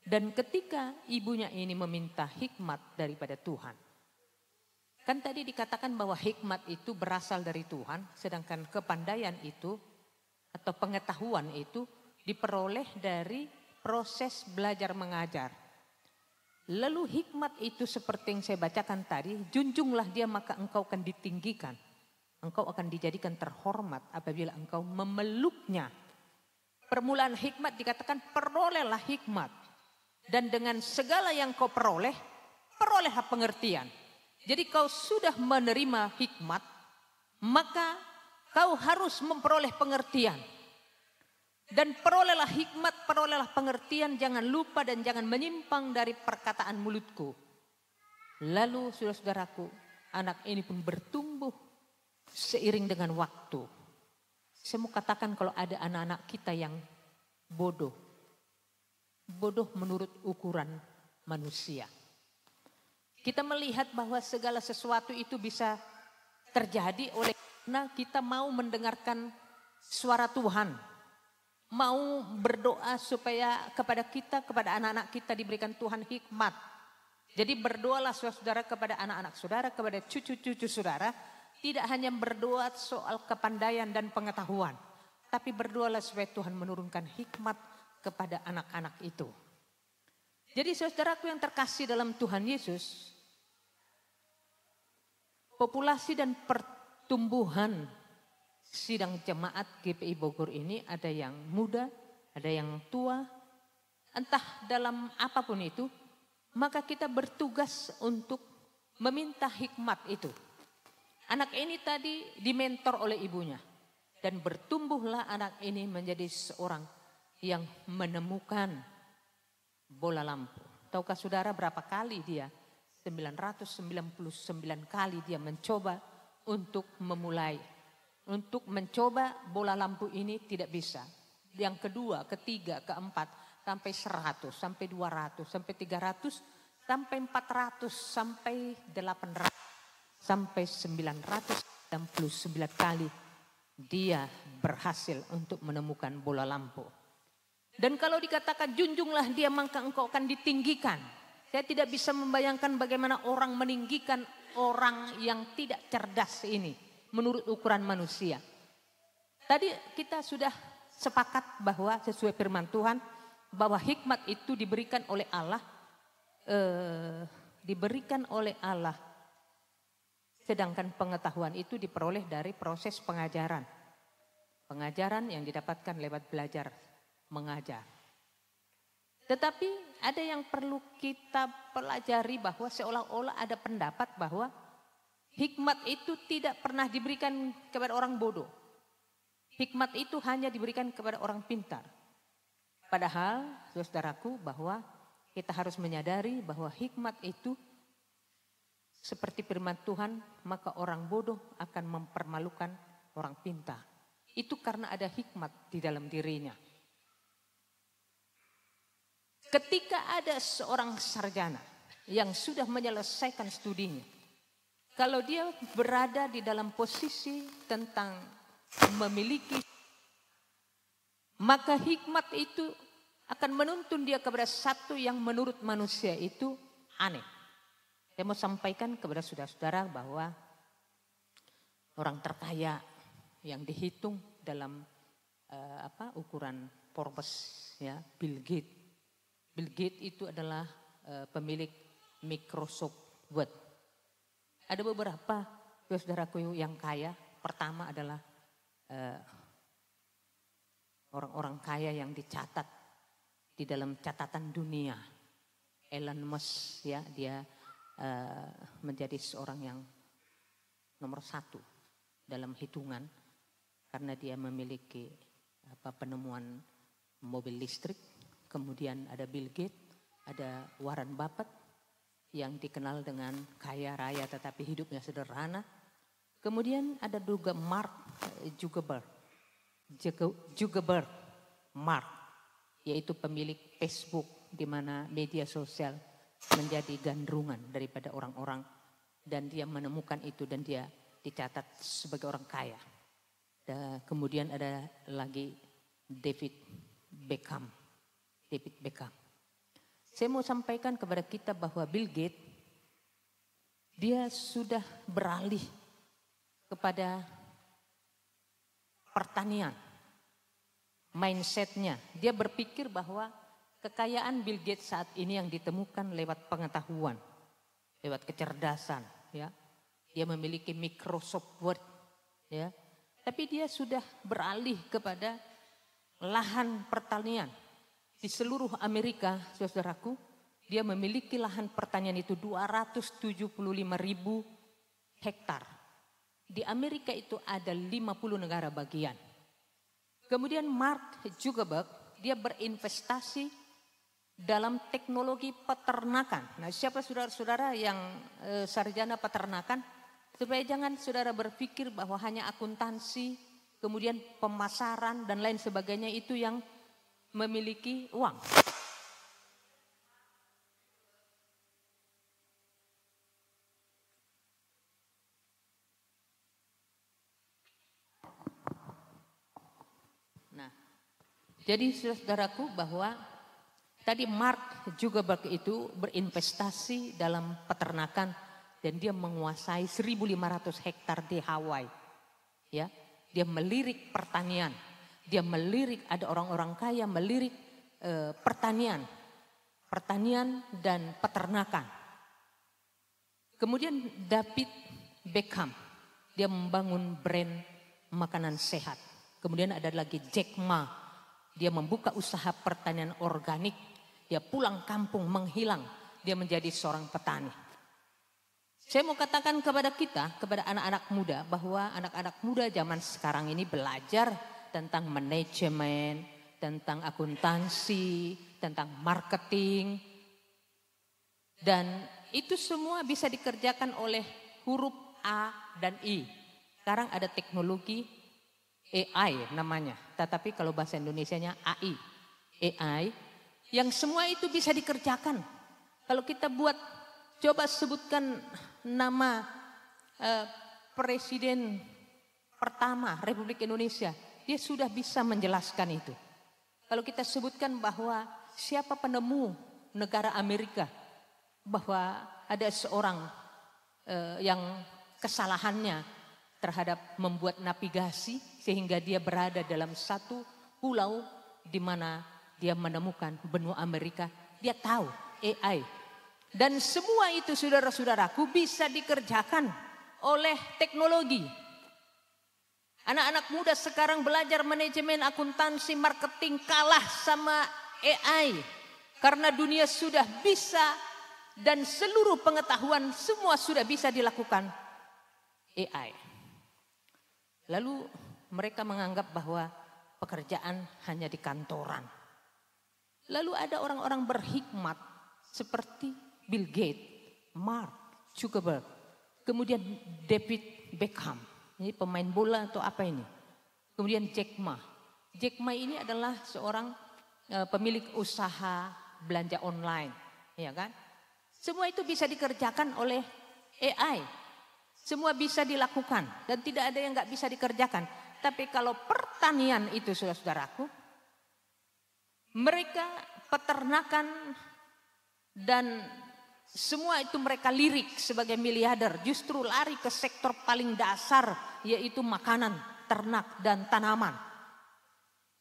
Dan ketika ibunya ini meminta hikmat daripada Tuhan. Kan tadi dikatakan bahwa hikmat itu berasal dari Tuhan, sedangkan kepandaian itu atau pengetahuan itu diperoleh dari proses belajar mengajar. Lalu hikmat itu seperti yang saya bacakan tadi, junjunglah dia maka engkau akan ditinggikan. Engkau akan dijadikan terhormat apabila engkau memeluknya. Permulaan hikmat dikatakan perolehlah hikmat. Dan dengan segala yang kau peroleh, perolehlah pengertian. Jadi kau sudah menerima hikmat, maka kau harus memperoleh pengertian. Dan perolehlah hikmat, perolehlah pengertian, jangan lupa dan jangan menyimpang dari perkataan mulutku. Lalu saudara-saudaraku, anak ini pun bertumbuh seiring dengan waktu. Saya mau katakan kalau ada anak-anak kita yang bodoh. Bodoh menurut ukuran manusia. Kita melihat bahwa segala sesuatu itu bisa terjadi oleh karena kita mau mendengarkan suara Tuhan. Mau berdoa supaya kepada kita, kepada anak-anak kita diberikan Tuhan hikmat. Jadi berdoalah saudara kepada anak-anak saudara, kepada cucu-cucu saudara. Tidak hanya berdoa soal kepandaian dan pengetahuan. Tapi berdoalah supaya Tuhan menurunkan hikmat kepada anak-anak itu. Jadi saudaraku yang terkasih dalam Tuhan Yesus. Populasi dan pertumbuhan sidang jemaat GPI Bogor ini ada yang muda, ada yang tua. Entah dalam apapun itu. Maka kita bertugas untuk meminta hikmat itu. Anak ini tadi dimentor oleh ibunya. Dan bertumbuhlah anak ini menjadi seorang yang menemukan bola lampu. Tahukah saudara berapa kali dia? 999 kali dia mencoba untuk memulai. Untuk mencoba bola lampu ini tidak bisa. Yang kedua, ketiga, keempat, sampai 100, sampai 200, sampai 300, sampai 400, sampai 800, sampai 999 kali dia berhasil untuk menemukan bola lampu. Dan kalau dikatakan junjunglah dia maka engkau akan ditinggikan. Saya tidak bisa membayangkan bagaimana orang meninggikan orang yang tidak cerdas ini menurut ukuran manusia. Tadi kita sudah sepakat bahwa sesuai firman Tuhan bahwa hikmat itu diberikan oleh Allah, sedangkan pengetahuan itu diperoleh dari proses pengajaran. Pengajaran yang didapatkan lewat belajar mengajar. Tetapi ada yang perlu kita pelajari bahwa seolah-olah ada pendapat bahwa hikmat itu tidak pernah diberikan kepada orang bodoh. Hikmat itu hanya diberikan kepada orang pintar. Padahal saudaraku bahwa kita harus menyadari bahwa hikmat itu seperti firman Tuhan, maka orang bodoh akan mempermalukan orang pintar. Itu karena ada hikmat di dalam dirinya. Ketika ada seorang sarjana yang sudah menyelesaikan studinya, kalau dia berada di dalam posisi tentang memiliki, maka hikmat itu akan menuntun dia kepada satu yang menurut manusia itu aneh. Saya mau sampaikan kepada saudara-saudara bahwa orang terkaya yang dihitung dalam ukuran Forbes, ya, Bill Gates. Bill Gates itu adalah pemilik Microsoft Word. Ada beberapa saudaraku yang kaya. Pertama adalah orang-orang kaya yang dicatat di dalam catatan dunia. Elon Musk, ya, dia menjadi seorang yang nomor 1 dalam hitungan karena dia memiliki penemuan mobil listrik. Kemudian ada Bill Gates, ada Warren Buffett yang dikenal dengan kaya raya tetapi hidupnya sederhana. Kemudian ada juga Mark Zuckerberg, Mark, yaitu pemilik Facebook di mana media sosial menjadi gandrungan daripada orang-orang dan dia menemukan itu dan dia dicatat sebagai orang kaya. Dan kemudian ada lagi David Beckham. Saya mau sampaikan kepada kita bahwa Bill Gates dia sudah beralih kepada pertanian. Mindsetnya, dia berpikir bahwa kekayaan Bill Gates saat ini yang ditemukan lewat pengetahuan, lewat kecerdasan, ya. Dia memiliki Microsoft Word ya. Tapi dia sudah beralih kepada lahan pertanian. Di seluruh Amerika, saudaraku, dia memiliki lahan pertanian itu 275.000 hektar. Di Amerika itu ada 50 negara bagian. Kemudian Mark Zuckerberg, dia berinvestasi dalam teknologi peternakan. Nah, siapa saudara-saudara yang sarjana peternakan? Supaya jangan saudara berpikir bahwa hanya akuntansi, kemudian pemasaran dan lain sebagainya itu yang memiliki uang. Nah, jadi saudaraku bahwa tadi Mark Zuckerberg itu berinvestasi dalam peternakan dan dia menguasai 1.500 hektar di Hawaii. Ya, dia melirik pertanian. Dia melirik, ada orang-orang kaya melirik pertanian dan peternakan. Kemudian David Beckham, dia membangun brand makanan sehat. Kemudian ada lagi Jack Ma, dia membuka usaha pertanian organik. Dia pulang kampung menghilang, dia menjadi seorang petani. Saya mau katakan kepada kita, kepada anak-anak muda, bahwa anak-anak muda zaman sekarang ini belajar tentang manajemen, tentang akuntansi, tentang marketing. Dan itu semua bisa dikerjakan oleh huruf A dan I. Sekarang ada teknologi AI namanya, tetapi kalau bahasa Indonesianya AI. AI, yang semua itu bisa dikerjakan. Kalau kita buat, coba sebutkan nama Presiden pertama Republik Indonesia. Dia sudah bisa menjelaskan itu. Kalau kita sebutkan bahwa siapa penemu negara Amerika, bahwa ada seorang yang kesalahannya terhadap membuat navigasi sehingga dia berada dalam satu pulau di mana dia menemukan benua Amerika, dia tahu AI. Dan semua itu saudara-saudaraku bisa dikerjakan oleh teknologi. Anak-anak muda sekarang belajar manajemen, akuntansi, marketing kalah sama AI. Karena dunia sudah bisa dan seluruh pengetahuan semua sudah bisa dilakukan AI. Lalu mereka menganggap bahwa pekerjaan hanya di kantoran. Lalu ada orang-orang berhikmat seperti Bill Gates, Mark Zuckerberg, kemudian David Beckham. Ini pemain bola atau apa ini? Kemudian Jack Ma. Jack Ma ini adalah seorang pemilik usaha belanja online, ya kan? Semua itu bisa dikerjakan oleh AI. Semua bisa dilakukan dan tidak ada yang nggak bisa dikerjakan. Tapi kalau pertanian itu saudara-saudaraku, mereka peternakan dan semua itu mereka lirik sebagai miliarder, justru lari ke sektor paling dasar yaitu makanan, ternak dan tanaman.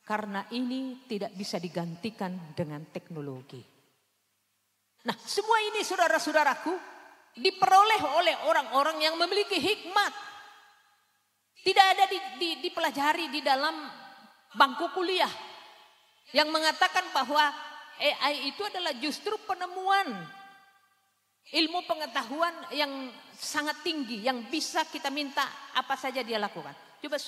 Karena ini tidak bisa digantikan dengan teknologi. Nah, semua ini saudara-saudaraku diperoleh oleh orang-orang yang memiliki hikmat. Tidak ada dipelajari di dalam bangku kuliah yang mengatakan bahwa AI itu adalah justru penemuan ilmu pengetahuan yang sangat tinggi, yang bisa kita minta apa saja dia lakukan. Coba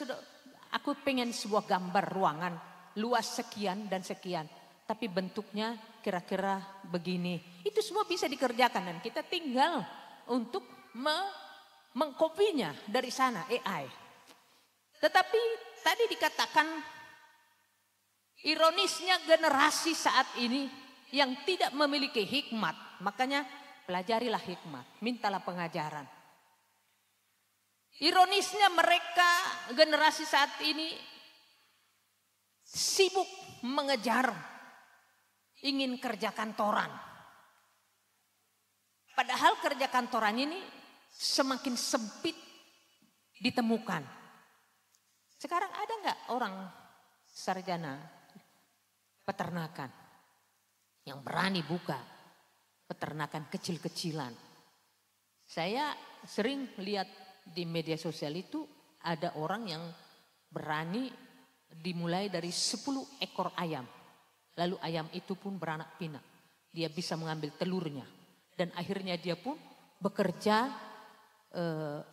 aku pengen sebuah gambar ruangan luas sekian dan sekian, tapi bentuknya kira-kira begini. Itu semua bisa dikerjakan dan kita tinggal untuk mengkopinya dari sana AI. Tetapi tadi dikatakan ironisnya generasi saat ini yang tidak memiliki hikmat, makanya pelajarilah hikmat, mintalah pengajaran. Ironisnya mereka generasi saat ini sibuk mengejar, ingin kerja kantoran. Padahal kerja kantoran ini semakin sempit ditemukan. Sekarang ada nggak orang sarjana peternakan yang berani buka peternakan kecil-kecilan? Saya sering lihat di media sosial itu ada orang yang berani dimulai dari 10 ekor ayam. Lalu ayam itu pun beranak pinak. Dia bisa mengambil telurnya. Dan akhirnya dia pun bekerja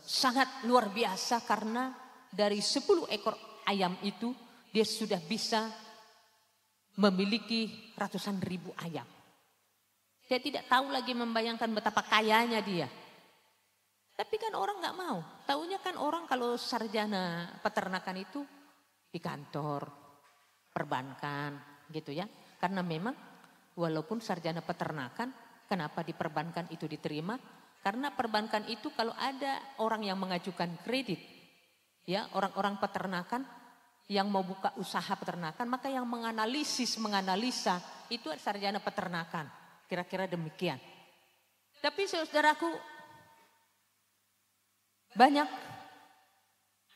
sangat luar biasa karena dari 10 ekor ayam itu dia sudah bisa memiliki ratusan ribu ayam. Saya tidak tahu lagi membayangkan betapa kayanya dia. Tapi kan orang nggak mau. Taunya kan orang kalau sarjana peternakan itu di kantor, perbankan gitu ya. Karena memang walaupun sarjana peternakan, kenapa di perbankan itu diterima? Karena perbankan itu kalau ada orang yang mengajukan kredit, ya orang-orang peternakan yang mau buka usaha peternakan, maka yang menganalisa itu sarjana peternakan. Kira-kira demikian. Tapi saudaraku, banyak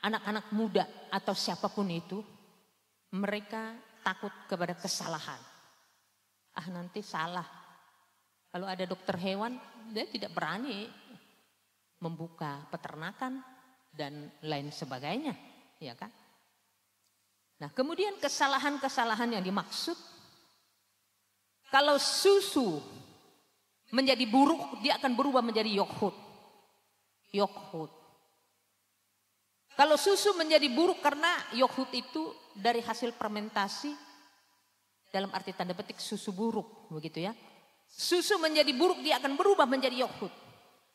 anak-anak muda atau siapapun itu, mereka takut kepada kesalahan. Nanti salah. Kalau ada dokter hewan, dia tidak berani membuka peternakan dan lain sebagainya, ya kan? Nah, kemudian kesalahan-kesalahan yang dimaksud, kalau susu menjadi buruk, dia akan berubah menjadi yogurt. Kalau susu menjadi buruk karena yogurt itu dari hasil fermentasi, dalam arti tanda petik susu buruk, begitu ya. Susu menjadi buruk, dia akan berubah menjadi yogurt.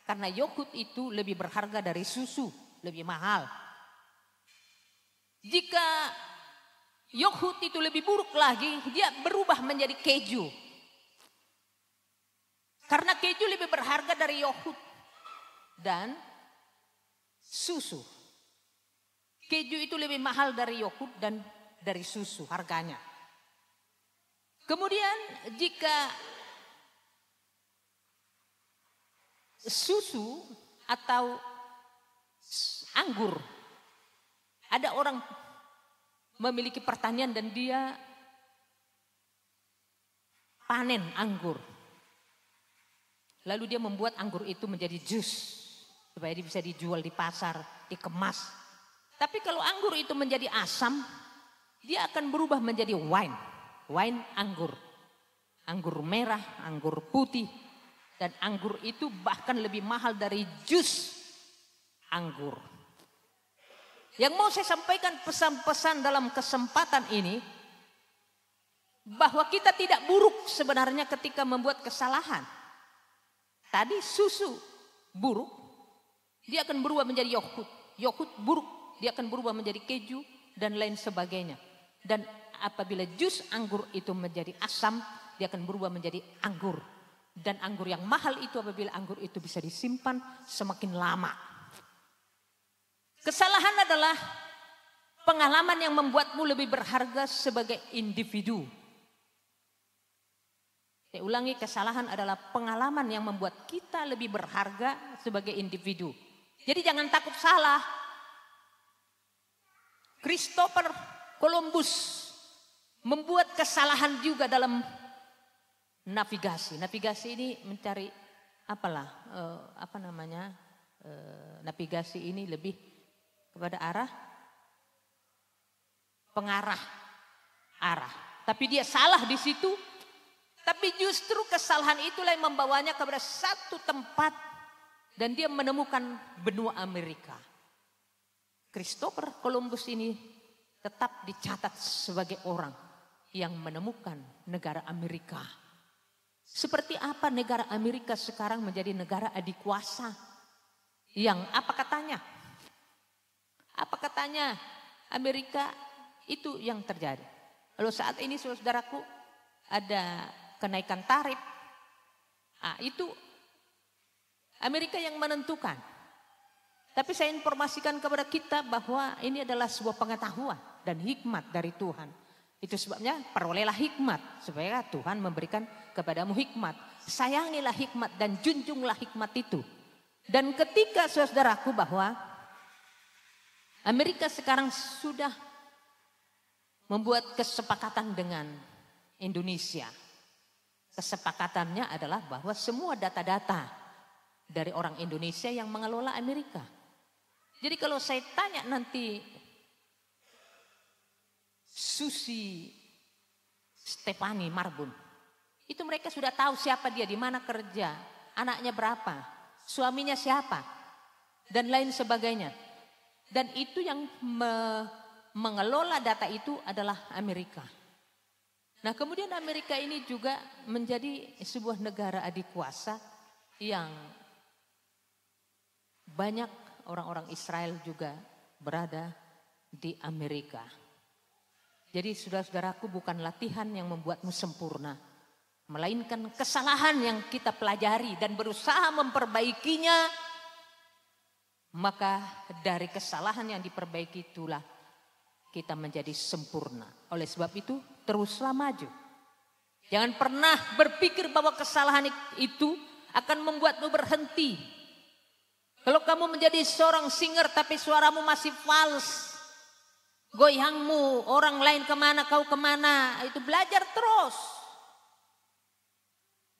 Karena yogurt itu lebih berharga dari susu, lebih mahal. Jika yogurt itu lebih buruk lagi, dia berubah menjadi keju. Karena keju lebih berharga dari yogurt dan susu. Keju itu lebih mahal dari yogurt dan dari susu harganya. Kemudian jika susu atau anggur, ada orang memiliki pertanian dan dia panen anggur. Lalu dia membuat anggur itu menjadi jus supaya dia bisa dijual di pasar, dikemas. Tapi kalau anggur itu menjadi asam, dia akan berubah menjadi wine. Wine anggur. Anggur merah, anggur putih. Dan anggur itu bahkan lebih mahal dari jus anggur. Yang mau saya sampaikan pesan-pesan dalam kesempatan ini, bahwa kita tidak buruk sebenarnya ketika membuat kesalahan. Tadi susu buruk, dia akan berubah menjadi yogurt. Yogurt buruk, dia akan berubah menjadi keju dan lain sebagainya. Dan apabila jus anggur itu menjadi asam, dia akan berubah menjadi anggur. Dan anggur yang mahal itu apabila anggur itu bisa disimpan semakin lama. Kesalahan adalah pengalaman yang membuatmu lebih berharga sebagai individu. Saya ulangi, kesalahan adalah pengalaman yang membuat kita lebih berharga sebagai individu. Jadi jangan takut salah. Christopher Columbus membuat kesalahan juga dalam navigasi. Navigasi ini mencari navigasi ini lebih kepada pengarah arah. Tapi dia salah di situ. Tapi justru kesalahan itulah yang membawanya kepada satu tempat dan dia menemukan benua Amerika. Christopher Columbus ini tetap dicatat sebagai orang yang menemukan negara Amerika. Seperti apa negara Amerika sekarang menjadi negara adikuasa? Yang apa katanya? Apa katanya Amerika itu yang terjadi? Lalu saat ini saudaraku ada kenaikan tarif. Itu Amerika yang menentukan. Tapi saya informasikan kepada kita bahwa ini adalah sebuah pengetahuan dan hikmat dari Tuhan. Itu sebabnya perolehlah hikmat supaya Tuhan memberikan kepadamu hikmat. Sayangilah hikmat dan junjunglah hikmat itu. Dan ketika saudaraku bahwa Amerika sekarang sudah membuat kesepakatan dengan Indonesia. Kesepakatannya adalah bahwa semua data-data dari orang Indonesia yang mengelola Amerika. Jadi kalau saya tanya nanti Susi Stefani Marbun, itu mereka sudah tahu siapa dia, di mana kerja, anaknya berapa, suaminya siapa, dan lain sebagainya. Dan itu yang mengelola data itu adalah Amerika. Nah, kemudian Amerika ini juga menjadi sebuah negara adikuasa yang banyak orang-orang Israel juga berada di Amerika. Jadi saudara-saudaraku, bukan latihan yang membuatmu sempurna, melainkan kesalahan yang kita pelajari dan berusaha memperbaikinya. Maka dari kesalahan yang diperbaiki itulah kita menjadi sempurna. Oleh sebab itu teruslah maju. Jangan pernah berpikir bahwa kesalahan itu akan membuatmu berhenti. Kalau kamu menjadi seorang singer tapi suaramu masih fals, goyangmu, orang lain kemana kau kemana, itu belajar terus.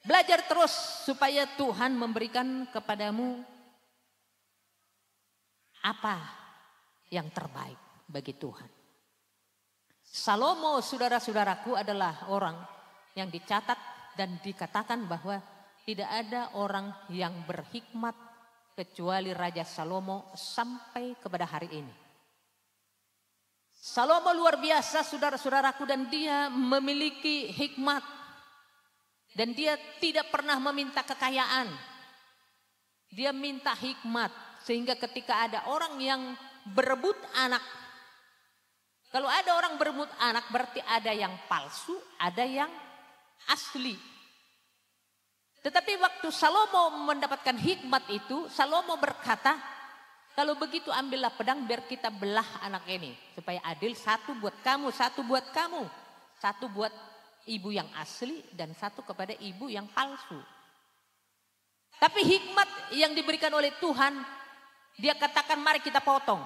Belajar terus supaya Tuhan memberikan kepadamu apa yang terbaik bagi Tuhan. Salomo, saudara-saudaraku, adalah orang yang dicatat dan dikatakan bahwa tidak ada orang yang berhikmat kecuali Raja Salomo sampai kepada hari ini. Salomo luar biasa, saudara-saudaraku, dan dia memiliki hikmat. Dan dia tidak pernah meminta kekayaan. Dia minta hikmat, sehingga ketika ada orang yang berebut anak, kalau ada orang berebut anak berarti ada yang palsu, ada yang asli. Tetapi waktu Salomo mendapatkan hikmat itu, Salomo berkata, kalau begitu ambillah pedang biar kita belah anak ini. Supaya adil, satu buat kamu, satu buat kamu. Satu buat ibu yang asli dan satu kepada ibu yang palsu. Tapi hikmat yang diberikan oleh Tuhan, dia katakan mari kita potong.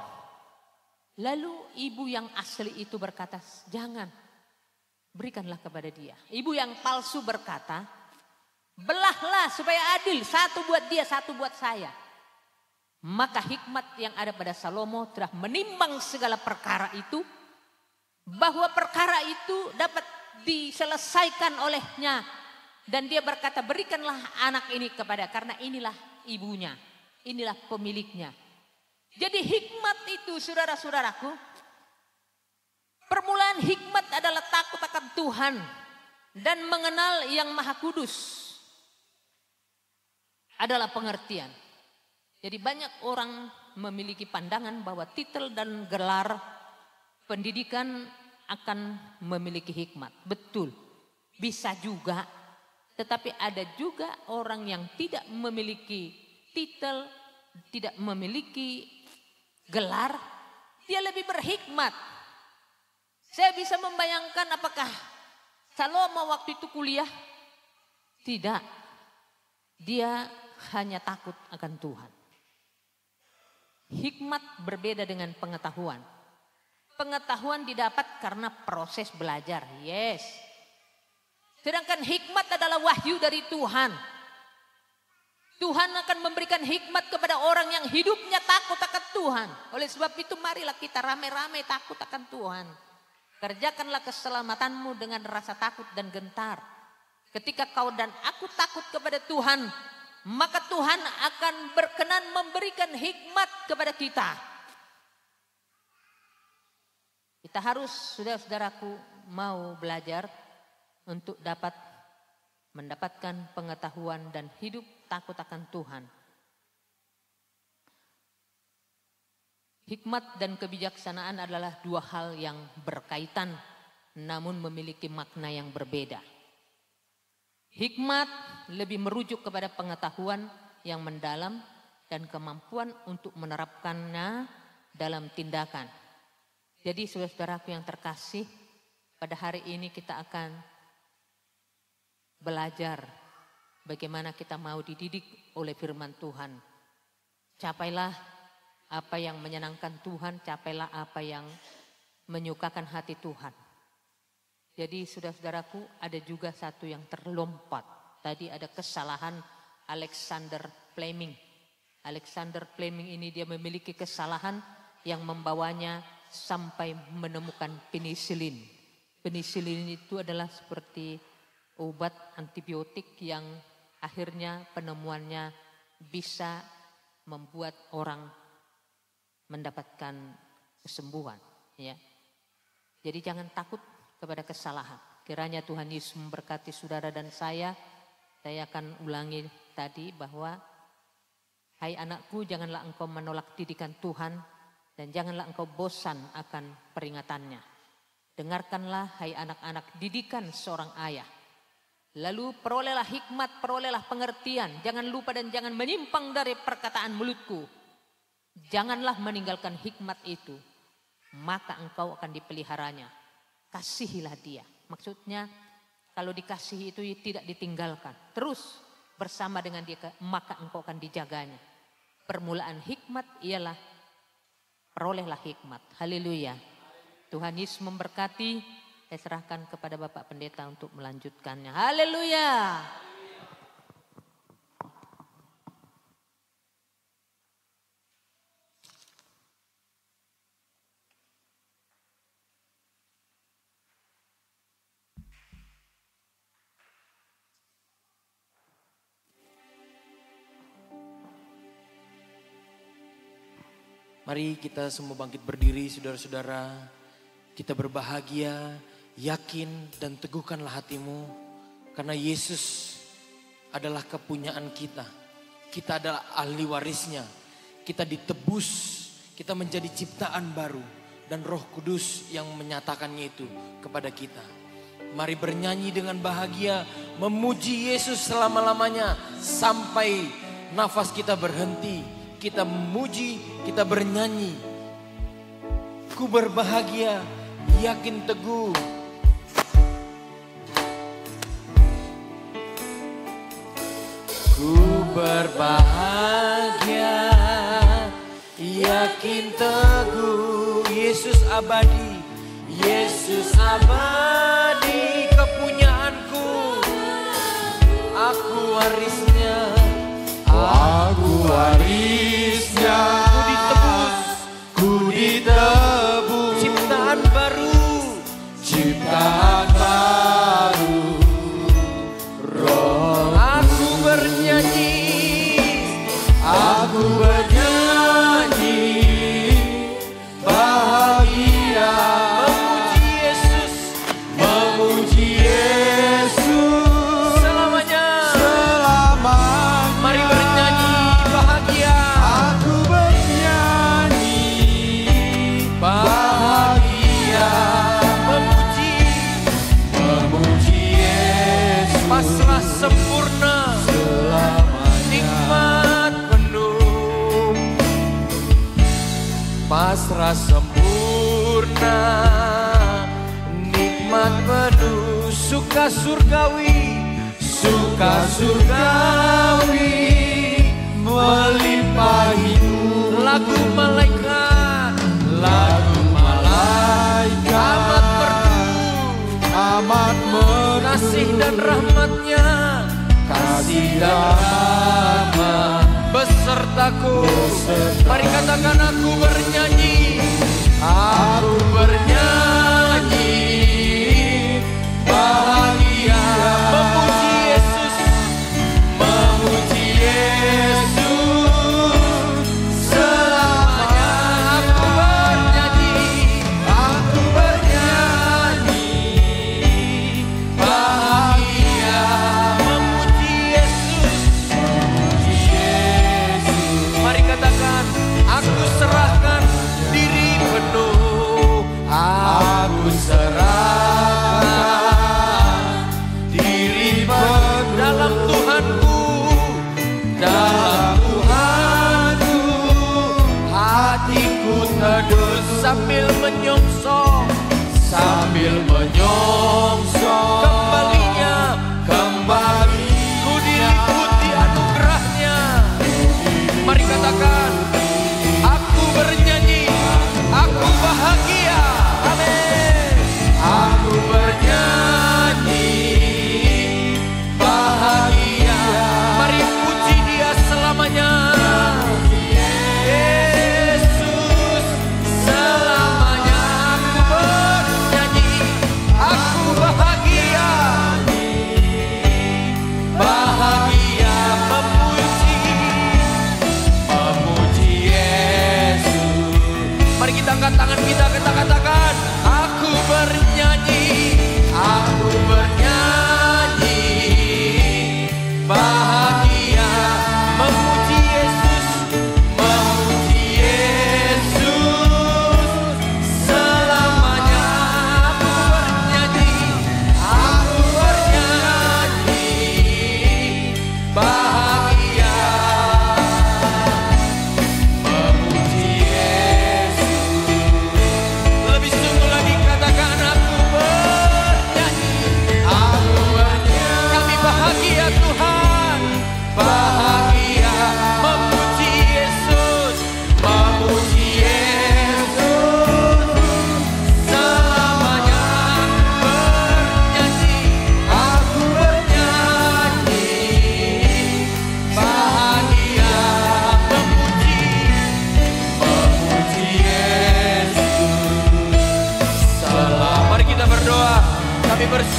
Lalu ibu yang asli itu berkata, jangan, berikanlah kepada dia. Ibu yang palsu berkata, belahlah supaya adil, satu buat dia, satu buat saya. Maka hikmat yang ada pada Salomo telah menimbang segala perkara itu, bahwa perkara itu dapat diselesaikan olehnya. Dan dia berkata, berikanlah anak ini kepada, karena inilah ibunya, inilah pemiliknya. Jadi hikmat itu, saudara-saudaraku, permulaan hikmat adalah takut akan Tuhan dan mengenal yang Maha Kudus. Adalah pengertian. Jadi banyak orang memiliki pandangan bahwa titel dan gelar pendidikan akan memiliki hikmat. Betul, bisa juga. Tetapi ada juga orang yang tidak memiliki titel, tidak memiliki gelar, dia lebih berhikmat. Saya bisa membayangkan apakah Salomo waktu itu kuliah? Tidak. Dia hanya takut akan Tuhan. Hikmat berbeda dengan pengetahuan. Pengetahuan didapat karena proses belajar. Yes. Sedangkan hikmat adalah wahyu dari Tuhan. Tuhan akan memberikan hikmat kepada orang yang hidupnya takut akan Tuhan. Oleh sebab itu marilah kita rame-rame takut akan Tuhan. Kerjakanlah keselamatanmu dengan rasa takut dan gentar. Ketika kau dan aku takut kepada Tuhan, maka Tuhan akan berkenan memberikan hikmat kepada kita. Kita harus, saudara-saudaraku, mau belajar untuk dapat mendapatkan pengetahuan dan hidup takut akan Tuhan. Hikmat dan kebijaksanaan adalah dua hal yang berkaitan namun memiliki makna yang berbeda. Hikmat lebih merujuk kepada pengetahuan yang mendalam dan kemampuan untuk menerapkannya dalam tindakan. Jadi saudara-saudaraku yang terkasih, pada hari ini kita akan belajar bagaimana kita mau dididik oleh firman Tuhan. Capailah apa yang menyenangkan Tuhan, capailah apa yang menyukakan hati Tuhan. Jadi saudara-saudaraku, ada juga satu yang terlompat. Tadi ada kesalahan Alexander Fleming. Alexander Fleming ini dia memiliki kesalahan yang membawanya sampai menemukan penisilin. Penisilin itu adalah seperti obat antibiotik yang akhirnya penemuannya bisa membuat orang mendapatkan kesembuhan. Ya. Jadi jangan takut kepada kesalahan. Kiranya Tuhan Yesus memberkati saudara dan saya. Saya akan ulangi tadi bahwa hai anakku, janganlah engkau menolak didikan Tuhan dan janganlah engkau bosan akan peringatannya. Dengarkanlah hai anak-anak didikan seorang ayah. Lalu perolehlah hikmat, perolehlah pengertian. Jangan lupa dan jangan menyimpang dari perkataan mulutku. Janganlah meninggalkan hikmat itu, maka engkau akan dipeliharanya. Kasihilah dia. Maksudnya kalau dikasihi itu tidak ditinggalkan. Terus bersama dengan dia, maka engkau akan dijaganya. Permulaan hikmat ialah perolehlah hikmat. Haleluya. Tuhan Yesus memberkati. Saya serahkan kepada Bapak Pendeta untuk melanjutkannya. Haleluya.
Mari kita semua bangkit berdiri, saudara-saudara. Kita berbahagia, yakin dan teguhkanlah hatimu. Karena Yesus adalah kepunyaan kita. Kita adalah ahli warisnya. Kita ditebus, kita menjadi ciptaan baru. Dan Roh Kudus yang menyatakannya itu kepada kita. Mari bernyanyi dengan bahagia, memuji Yesus selama-lamanya. Sampai nafas kita berhenti. Kita memuji, kita bernyanyi. Ku berbahagia, yakin teguh. Ku berbahagia, yakin teguh. Yesus abadi, Yesus abadi, kepunyaanku. Aku warisnya,
aku warisnya.
Ku ditebus,
ku ditebus.
Ciptaan baru,
Ciptaan baru. Roh,
aku bernyanyi,
aku bernyanyi bahagia,
memuji Yesus,
memuji Yesus
selamanya.
selamanya.
Mari bernyanyi bahagia,
Aku bernyanyi bahagia,
memuji,
memuji Yesus
pasrah sempurna,
selamanya.
nikmat penuh. Pasrah sempurna, nikmat penuh, suka surgawi,
Suka surgawi melimpah hidup.
lagu malaikat,
Lagu malaikat
amat merdu,
amat merdu.
kasih dan rahmatnya,
Kasih dan rahmat
besertaku.
beserta.
Mari katakan aku bernyanyi,
Aku
bernyanyi bahagia, memuji Yesus,
memuji Yesus selamanya.
aku bernyanyi,
Aku bernyanyi bahagia,
memuji Yesus.
memuji Yesus.
Mari katakan aku serahkan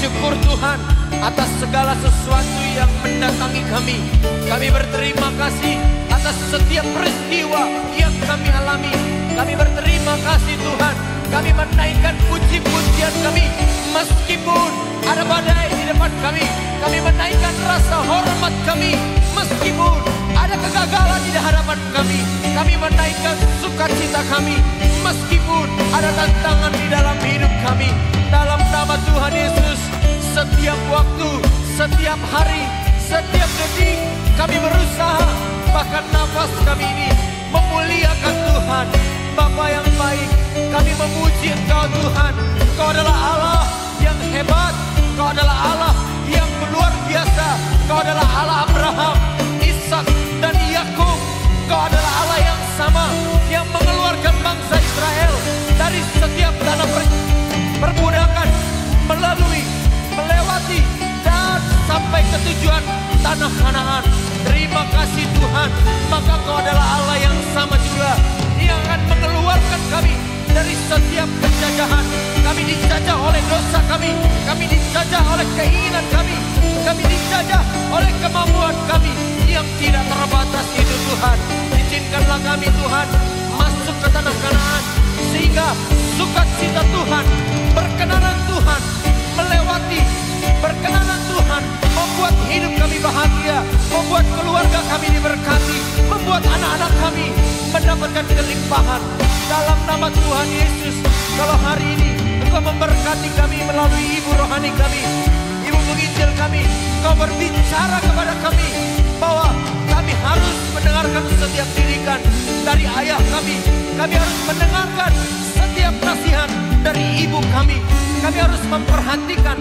bersyukur Tuhan atas segala sesuatu yang mendatangi kami. Kami berterima kasih atas setiap peristiwa yang kami alami. Kami berterima kasih Tuhan. Kami menaikkan puji-pujian kami. Meskipun ada badai di depan kami, kami menaikkan rasa hormat kami. Meskipun ada kegagalan di hadapan kami, kami menaikkan sukacita kami. Meskipun ada tantangan di dalam hidup kami, dalam nama Tuhan Yesus, setiap waktu, setiap hari, setiap detik kami berusaha, bahkan nafas kami ini memuliakan Tuhan. Bapa yang baik, kami memuji Engkau Tuhan. Engkau adalah Allah yang hebat, Engkau adalah Allah yang luar biasa. Engkau adalah Allah Abraham, Ishak dan Yakub. Engkau adalah Allah yang sama, yang mengeluarkan bangsa Israel dari setiap tanah perbudakan, melewati dan sampai ke tujuan tanah Kanaan. Terima kasih Tuhan. Maka Engkau adalah Allah yang sama juga, yang akan mengeluarkan kami dari setiap penjajahan. Kami dijajah oleh dosa kami dijajah oleh keinginan kami dijajah oleh kemampuan kami yang tidak terbatas itu Tuhan. Izinkanlah kami Tuhan masuk ke tanah Kanaan, sehingga sukacita Tuhan, berkenanan Tuhan melewati, berkenanan Tuhan membuat hidup kami bahagia, membuat keluarga kami diberkati, membuat anak-anak kami mendapatkan kelimpahan. Dalam nama Tuhan Yesus, kalau hari ini Engkau memberkati kami melalui ibu rohani kami, ibu penginjil kami, Engkau berbicara kepada kami bahwa kami harus mendengarkan setiap didikan dari ayah kami harus mendengarkan setiap nasihat dari ibu kami harus memperhatikan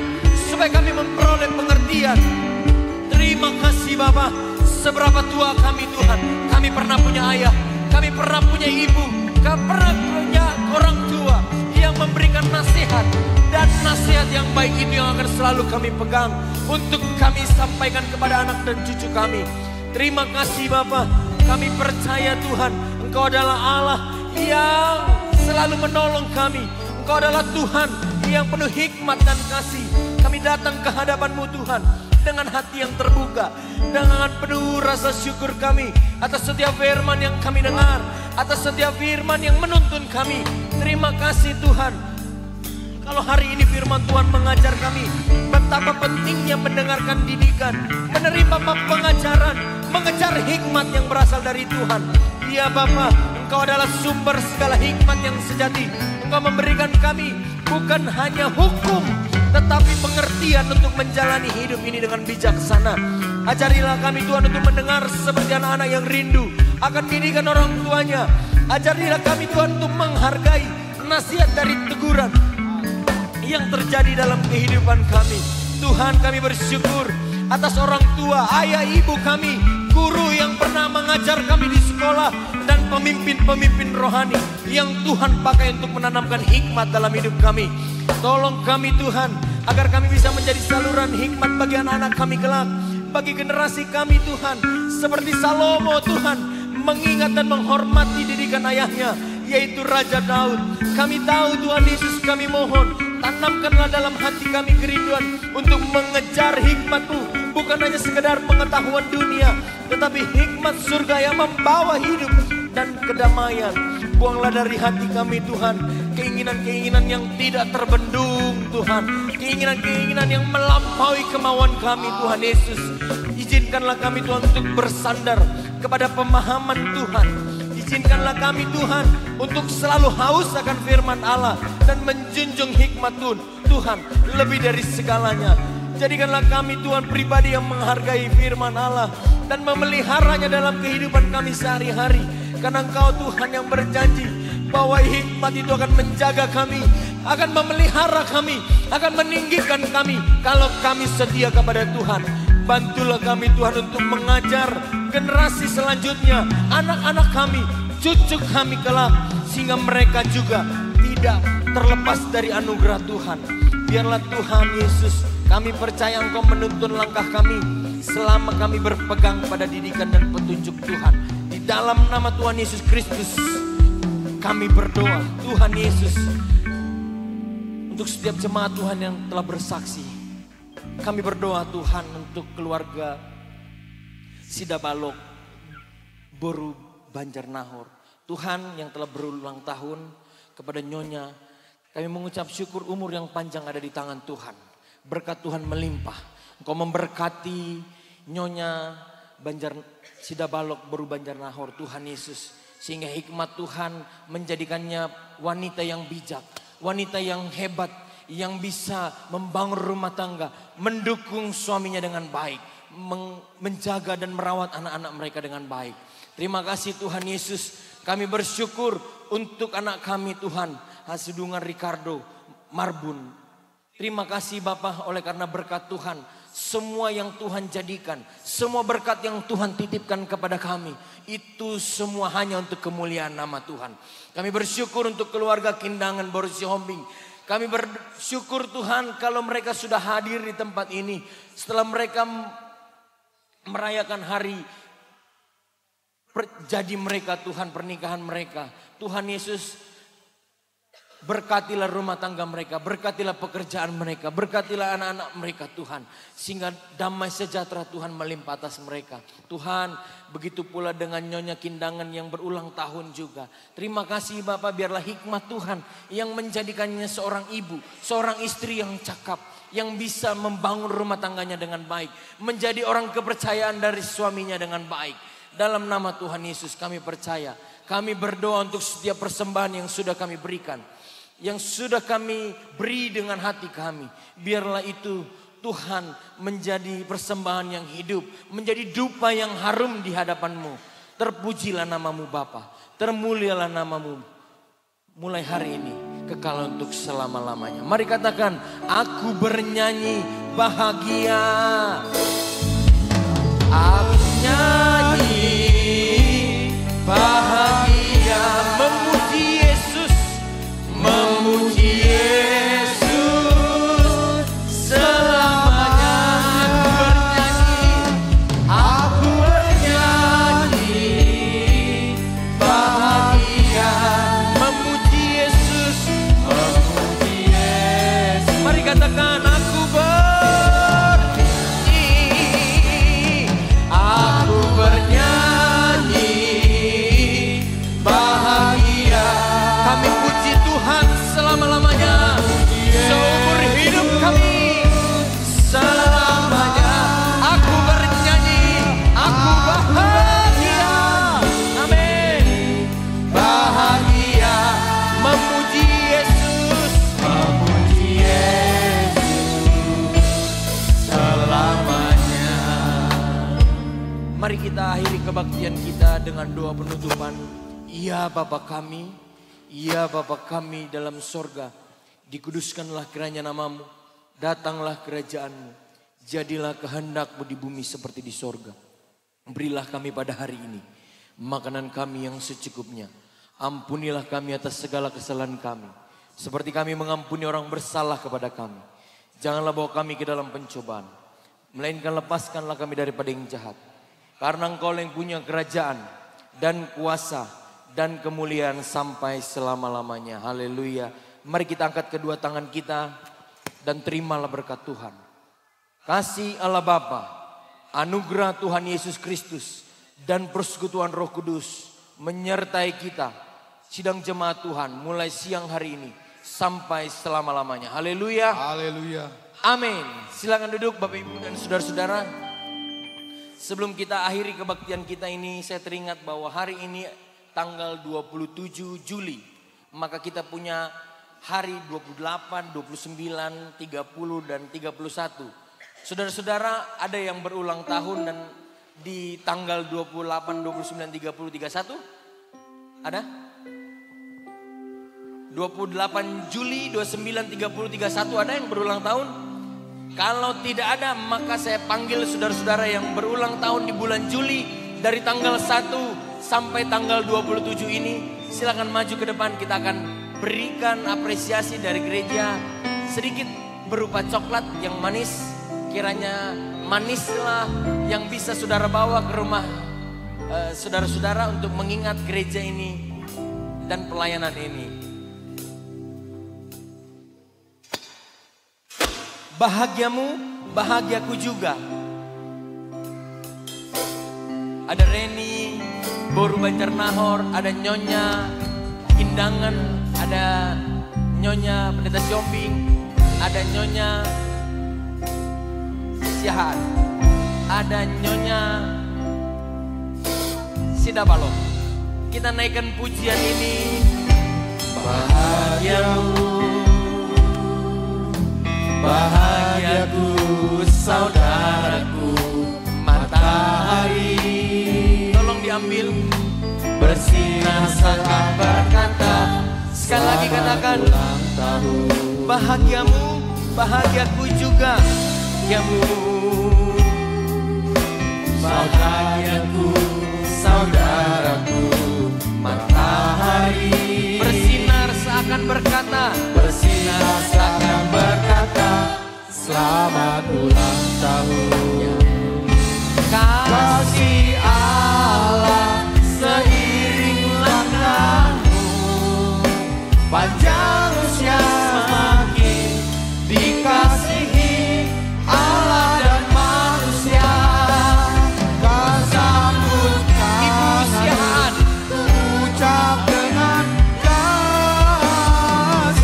supaya kami memperoleh pengertian. Terima kasih Bapa. Seberapa tua kami Tuhan, kami pernah punya ayah, kami pernah punya ibu, kami pernah punya orang tua yang memberikan nasihat, dan nasihat yang baik itu yang akan selalu kami pegang untuk kami sampaikan kepada anak dan cucu kami. Terima kasih Bapa. Kami percaya Tuhan, Engkau adalah Allah yang selalu menolong kami. Engkau adalah Tuhan yang penuh hikmat dan kasih. Kami datang ke hadapan-Mu Tuhan dengan hati yang terbuka, dengan penuh rasa syukur kami atas setiap firman yang kami dengar, atas setiap firman yang menuntun kami. Terima kasih Tuhan. Kalau hari ini firman Tuhan mengajar kami betapa pentingnya mendengarkan didikan, menerima pengajaran, mengejar hikmat yang berasal dari Tuhan. Ya Bapa, Engkau adalah sumber segala hikmat yang sejati. Engkau memberikan kami bukan hanya hukum, tetapi pengertian untuk menjalani hidup ini dengan bijaksana. Ajarilah kami Tuhan untuk mendengar seperti anak-anak yang rindu akan didikan orang tuanya. Ajarilah kami Tuhan untuk menghargai nasihat dari teguran yang terjadi dalam kehidupan kami. Tuhan, kami bersyukur atas orang tua, ayah, ibu kami, guru yang pernah mengajar kami di sekolah, dan pemimpin-pemimpin rohani yang Tuhan pakai untuk menanamkan hikmat dalam hidup kami. Tolong kami Tuhan, agar kami bisa menjadi saluran hikmat bagi anak-anak kami kelak, bagi generasi kami Tuhan. Seperti Salomo Tuhan, mengingat dan menghormati didikan ayahnya, yaitu Raja Daud. Kami tahu Tuhan Yesus, kami mohon, tanamkanlah dalam hati kami kerinduan untuk mengejar hikmat-Mu. Bukan hanya sekedar pengetahuan dunia, tetapi hikmat surga yang membawa hidup dan kedamaian. Buanglah dari hati kami Tuhan keinginan-keinginan yang tidak terbendung Tuhan, keinginan-keinginan yang melampaui kemauan kami Tuhan Yesus. Izinkanlah kami Tuhan untuk bersandar kepada pemahaman Tuhan. Izinkanlah kami Tuhan untuk selalu haus akan firman Allah dan menjunjung hikmat Tuhan lebih dari segalanya. Jadikanlah kami Tuhan pribadi yang menghargai firman Allah dan memeliharanya dalam kehidupan kami sehari-hari. Karena Engkau Tuhan yang berjanji bahwa hikmat itu akan menjaga kami, akan memelihara kami, akan meninggikan kami kalau kami setia kepada Tuhan. Bantulah kami Tuhan untuk mengajar generasi selanjutnya, anak-anak kami, cucu kami kelak, sehingga mereka juga tidak terlepas dari anugerah Tuhan. Biarlah Tuhan Yesus, kami percaya Engkau menuntun langkah kami selama kami berpegang pada didikan dan petunjuk Tuhan. Di dalam nama Tuhan Yesus Kristus kami berdoa. Tuhan Yesus, untuk setiap jemaat Tuhan yang telah bersaksi, Kami berdoa Tuhan untuk keluarga Sidabalok Boru Banjarnahor. Tuhan yang telah berulang tahun, kepada Nyonya kami mengucap syukur, umur yang panjang ada di tangan Tuhan. Berkat Tuhan melimpah. Engkau memberkati Nyonya Sidabalok Boru Banjarnahor, Tuhan Yesus. Sehingga hikmat Tuhan menjadikannya wanita yang bijak, wanita yang hebat, yang bisa membangun rumah tangga, mendukung suaminya dengan baik, menjaga dan merawat anak-anak mereka dengan baik. Terima kasih Tuhan Yesus. Kami bersyukur untuk anak kami Tuhan, Hasidungan Ricardo Marbun. Terima kasih Bapa, oleh karena berkat Tuhan, semua yang Tuhan jadikan, semua berkat yang Tuhan titipkan kepada kami, itu semua hanya untuk kemuliaan nama Tuhan. Kami bersyukur untuk keluarga Kindangan Boru Sihombing. Kami bersyukur Tuhan kalau mereka sudah hadir di tempat ini. Setelah mereka merayakan hari jadi mereka Tuhan, pernikahan mereka. Tuhan Yesus, berkatilah rumah tangga mereka, berkatilah pekerjaan mereka, berkatilah anak-anak mereka Tuhan. Sehingga damai sejahtera Tuhan melimpah atas mereka. Tuhan, begitu pula dengan Nyonya Kindangan yang berulang tahun juga. Terima kasih Bapak, biarlah hikmat Tuhan yang menjadikannya seorang ibu, seorang istri yang cakap, yang bisa membangun rumah tangganya dengan baik, menjadi orang kepercayaan dari suaminya dengan baik. Dalam nama Tuhan Yesus kami percaya, kami berdoa untuk setiap persembahan yang sudah kami berikan, yang sudah kami beri dengan hati kami. Biarlah itu Tuhan menjadi persembahan yang hidup, menjadi dupa yang harum di hadapan-Mu. Terpujilah namamu Bapa, termulialah namamu mulai hari ini, kekal untuk selama-lamanya. Mari katakan, aku bernyanyi bahagia. Aku nyanyi bahagia, memuji Yesus, memuji Yesus selamanya. Aku bernyanyi bahagia, memuji Yesus, memuji Yesus. Mari katakan, aku mari kita akhiri kebaktian kita dengan doa penutupan. Ya Bapa kami, ya Bapa kami dalam sorga, dikuduskanlah kiranya namamu, datanglah kerajaanmu, jadilah kehendak-Mu di bumi seperti di sorga. Berilah kami pada hari ini makanan kami yang secukupnya. Ampunilah kami atas segala kesalahan kami, seperti kami mengampuni orang bersalah kepada kami. Janganlah bawa kami ke dalam pencobaan, melainkan lepaskanlah kami daripada yang jahat. Karena Engkau yang punya kerajaan dan kuasa dan kemuliaan sampai selama-lamanya. Haleluya. Mari kita angkat kedua tangan kita dan terimalah berkat Tuhan. Kasih Allah Bapa, anugerah Tuhan Yesus Kristus, dan persekutuan Roh Kudus menyertai kita, sidang jemaat Tuhan, mulai siang hari ini sampai selama-lamanya. Haleluya.
Haleluya.
Amin. Silakan duduk Bapak Ibu dan saudara-saudara. Sebelum kita akhiri kebaktian kita ini, saya teringat bahwa hari ini tanggal 27 Juli. Maka kita punya hari 28, 29, 30 dan 31. Saudara-saudara, ada yang berulang tahun dan di tanggal 28, 29, 30, 31? Ada? 28 Juli, 29, 30, 31 ada yang berulang tahun? Kalau tidak ada, maka saya panggil saudara-saudara yang berulang tahun di bulan Juli dari tanggal 1 sampai tanggal 27 ini. Silakan maju ke depan, kita akan berikan apresiasi dari gereja sedikit berupa coklat yang manis. Kiranya manislah yang bisa saudara bawa ke rumah saudara-saudara untuk mengingat gereja ini dan pelayanan ini. Bahagiamu bahagiaku juga. Ada Reni, Boru Banjarnahor, ada Nyonya Indangan, ada Nyonya Pendeta Siombing, ada Nyonya Siahan, ada Nyonya Sidabalo. Kita naikkan pujian ini. Bahagiamu, bahagiaku, saudaraku, matahari. Tolong diambil. Bersinar sangat berkata. Sekali lagi katakan. Bahagiamu, bahagiaku juga. Bahagiamu, bahagiaku, saudaraku, matahari. Bersinar seakan berkata. Bersinar seakan berkata. Selamat ulang tahun. Kasih Allah seiring langkahmu, panjang usia semakin dikasihi Allah dan manusia. Kau sambut Ibu Siahan, ucap dengan kasih.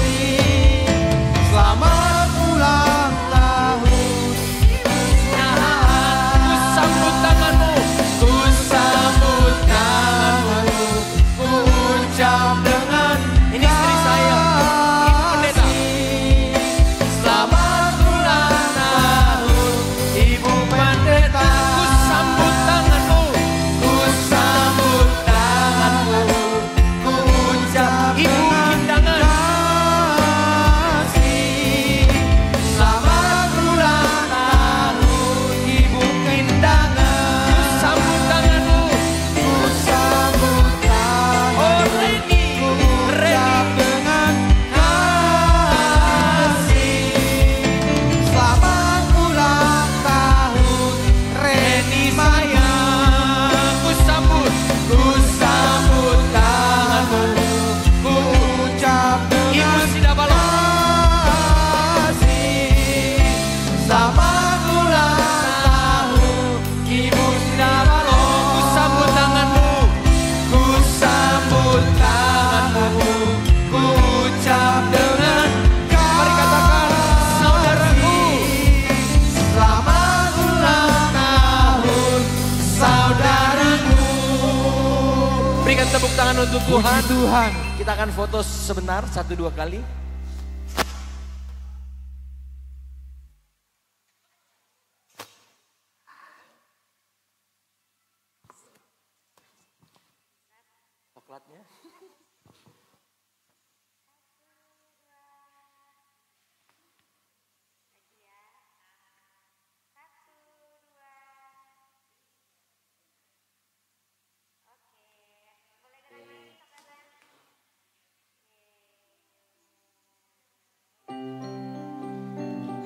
Selamat ulang tahun. Ku sambut tanganmu, ku sambut tanganmu, ku ucap dengan ini istri saya, Ibu Pendeta. Selamat ulang tahun, Ibu Pendeta. Ku sambut tanganmu, ku sambut tanganmu, ku ucap Ibu Indangan. Selamat ulang tahun, Ibu Indangan. Ku sambut tanganmu, ku sambut tanganmu. Oh Reni, Reni dengan kasih. Selamat ulang tahun, Reni sayang. Ku sambut tanganmu, ku ucap dengan kasih. Selamat ulang tahun, Ibu Sidabalo. Ku sambut tanganmu, ku sambut tanganmu, ku ucap dengan kasih. Mari katakan, saudaraku. Selamat ulang tahun, saudaraku. Berikan tepuk tangan untuk Tuhan.
Tuhan.
Kita akan foto sebentar, 1-2 kali. Coklatnya.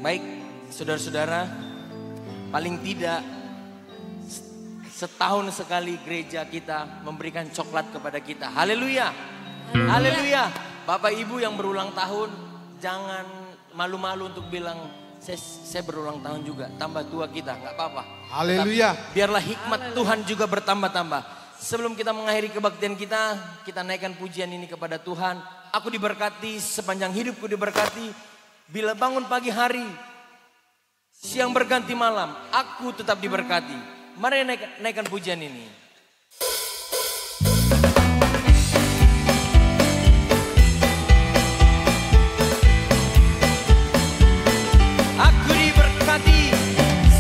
Baik, saudara-saudara, paling tidak setahun sekali gereja kita memberikan coklat kepada kita. Haleluya, haleluya. Bapak Ibu yang berulang tahun, jangan malu-malu untuk bilang, saya berulang tahun juga, tambah tua kita, nggak apa-apa.
Haleluya.
Tapi biarlah hikmat Tuhan juga bertambah-tambah. Sebelum kita mengakhiri kebaktian kita naikkan pujian ini kepada Tuhan. Aku diberkati, sepanjang hidupku diberkati. Bila bangun pagi hari, siang berganti malam, aku tetap diberkati. Mari naikkan pujian ini. Aku diberkati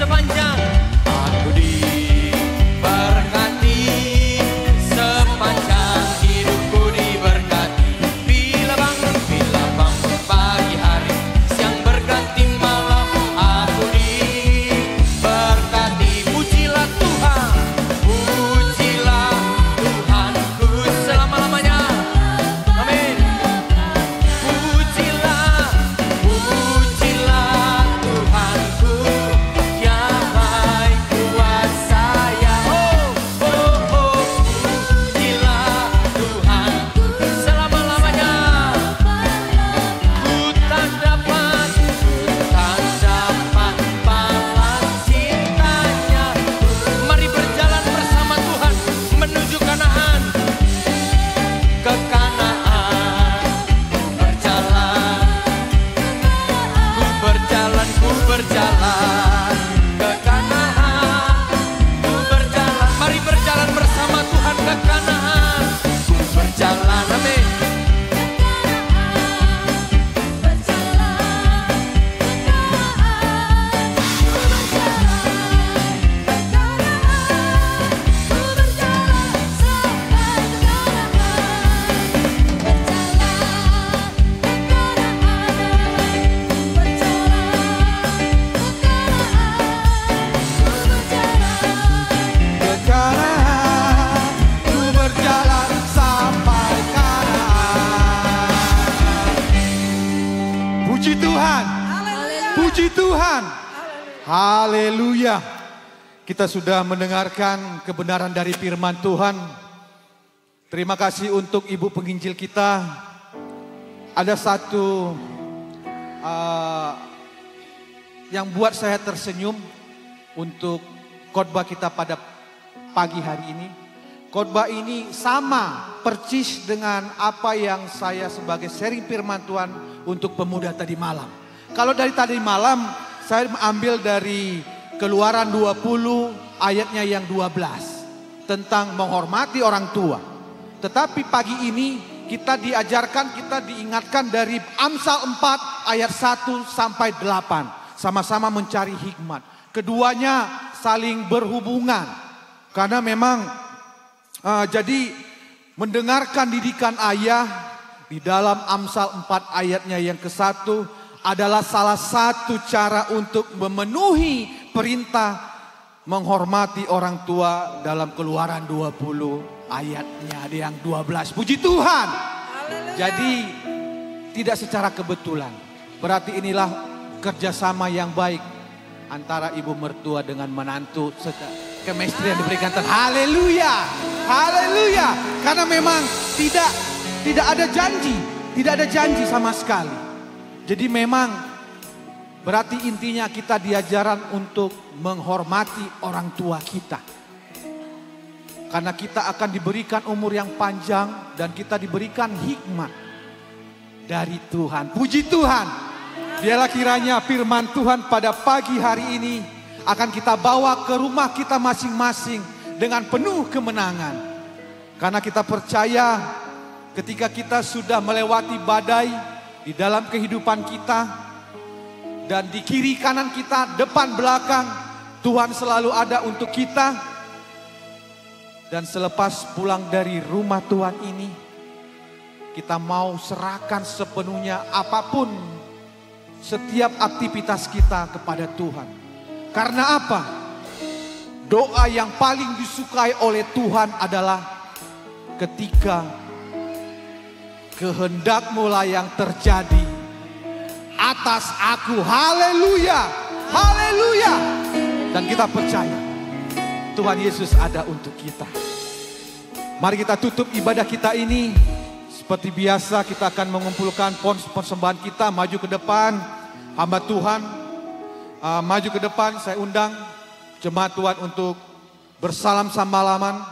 sepanjang. Aku diberkati sepanjang hidupku diberkati. Bila bangun pagi hari, siang berganti malam, aku diberkati. Pujilah Tuhan, pujilah
Tuhan. Haleluya. Kita sudah mendengarkan kebenaran dari firman Tuhan. Terima kasih untuk Ibu penginjil kita. Ada satu yang buat saya tersenyum untuk khotbah kita pada pagi hari ini. Khotbah ini sama persis dengan apa yang saya sebagai sharing firman Tuhan untuk pemuda tadi malam. Kalau dari tadi malam saya ambil dari Keluaran 20 ayatnya yang 12 tentang menghormati orang tua. Tetapi pagi ini kita diajarkan, kita diingatkan dari Amsal 4 ayat 1 sampai 8. Sama-sama mencari hikmat. Keduanya saling berhubungan. Karena memang jadi mendengarkan didikan ayah di dalam Amsal 4 ayatnya yang ke-1 adalah salah satu cara untuk memenuhi perintah menghormati orang tua dalam Keluaran 20 ayatnya ada yang 12. Puji Tuhan. Haleluya. Jadi tidak secara kebetulan. Berarti inilah kerjasama yang baik antara ibu mertua dengan menantu. Chemistry yang diberikan Tuhan. Haleluya. Haleluya. Karena memang tidak ada janji. Tidak ada janji sama sekali. Jadi memang berarti intinya kita diajaran untuk menghormati orang tua kita. Karena kita akan diberikan umur yang panjang dan kita diberikan hikmat dari Tuhan. Puji Tuhan. Biarlah kiranya firman Tuhan pada pagi hari ini akan kita bawa ke rumah kita masing-masing dengan penuh kemenangan. Karena kita percaya ketika kita sudah melewati badai di dalam kehidupan kita dan di kiri kanan kita, depan belakang, Tuhan selalu ada untuk kita. Dan selepas pulang dari rumah Tuhan ini, kita mau serahkan sepenuhnya apapun, setiap aktivitas kita kepada Tuhan. Karena apa? Doa yang paling disukai oleh Tuhan adalah ketika kehendak-Mu lah yang terjadi atas aku. Haleluya. Haleluya. Dan kita percaya Tuhan Yesus ada untuk kita. Mari kita tutup ibadah kita ini. Seperti biasa kita akan mengumpulkan persembahan kita. Maju ke depan. Hamba Tuhan maju ke depan. Saya undang jemaat Tuhan untuk bersalam salaman.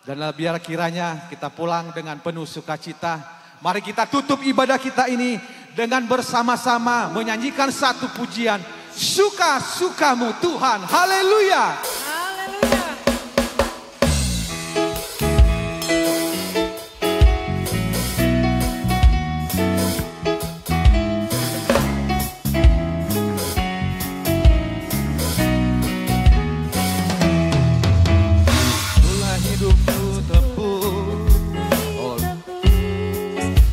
Dan biar kiranya kita pulang dengan penuh sukacita. Mari kita tutup ibadah kita ini dengan bersama-sama menyanyikan satu pujian. Suka-sukamu Tuhan. Haleluya.
Haleluya.
Mulai hidupku tebus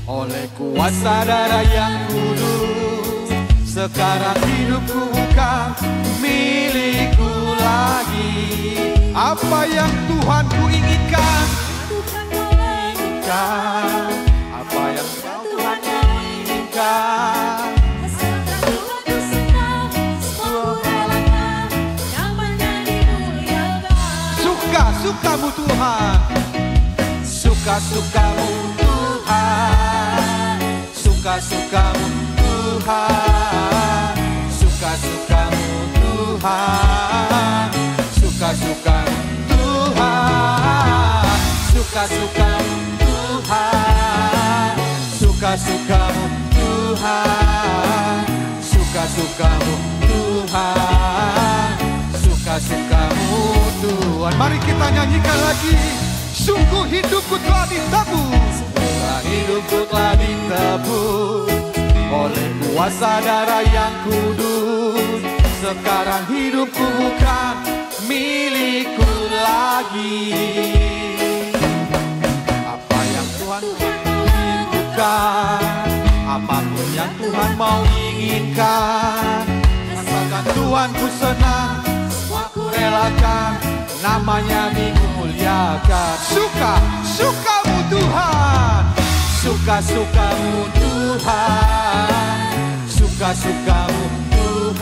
oleh kuasa darah yang kudus. Sekarang hidupku bukan milikku lagi. Apa yang Tuhan ku inginkan, apa yang Tuhan ku inginkan. Suka-sukamu Tuhan. Suka-sukamu Tuhan. Suka-sukamu Tuhan. Suka-sukamu Tuhan. Suka-sukamu Tuhan. Suka-sukamu Tuhan. Suka-sukamu Tuhan. Suka-sukamu Tuhan. Suka-sukamu Tuhan. Mari kita nyanyikan lagi. Sungguh hidupku telah ditebus. Hidupku telah ditebus oleh kuasa darah yang kudus. Sekarang hidupku bukan milikku lagi. Apa yang Tuhan inginkan, apapun yang Tuhan mau inginkan, asalkan Tuhan ku senang, aku relakan, namanya dimuliakan. Suka-sukamu Tuhan. Suka-sukamu Tuhan. Suka-sukamu Tuhan.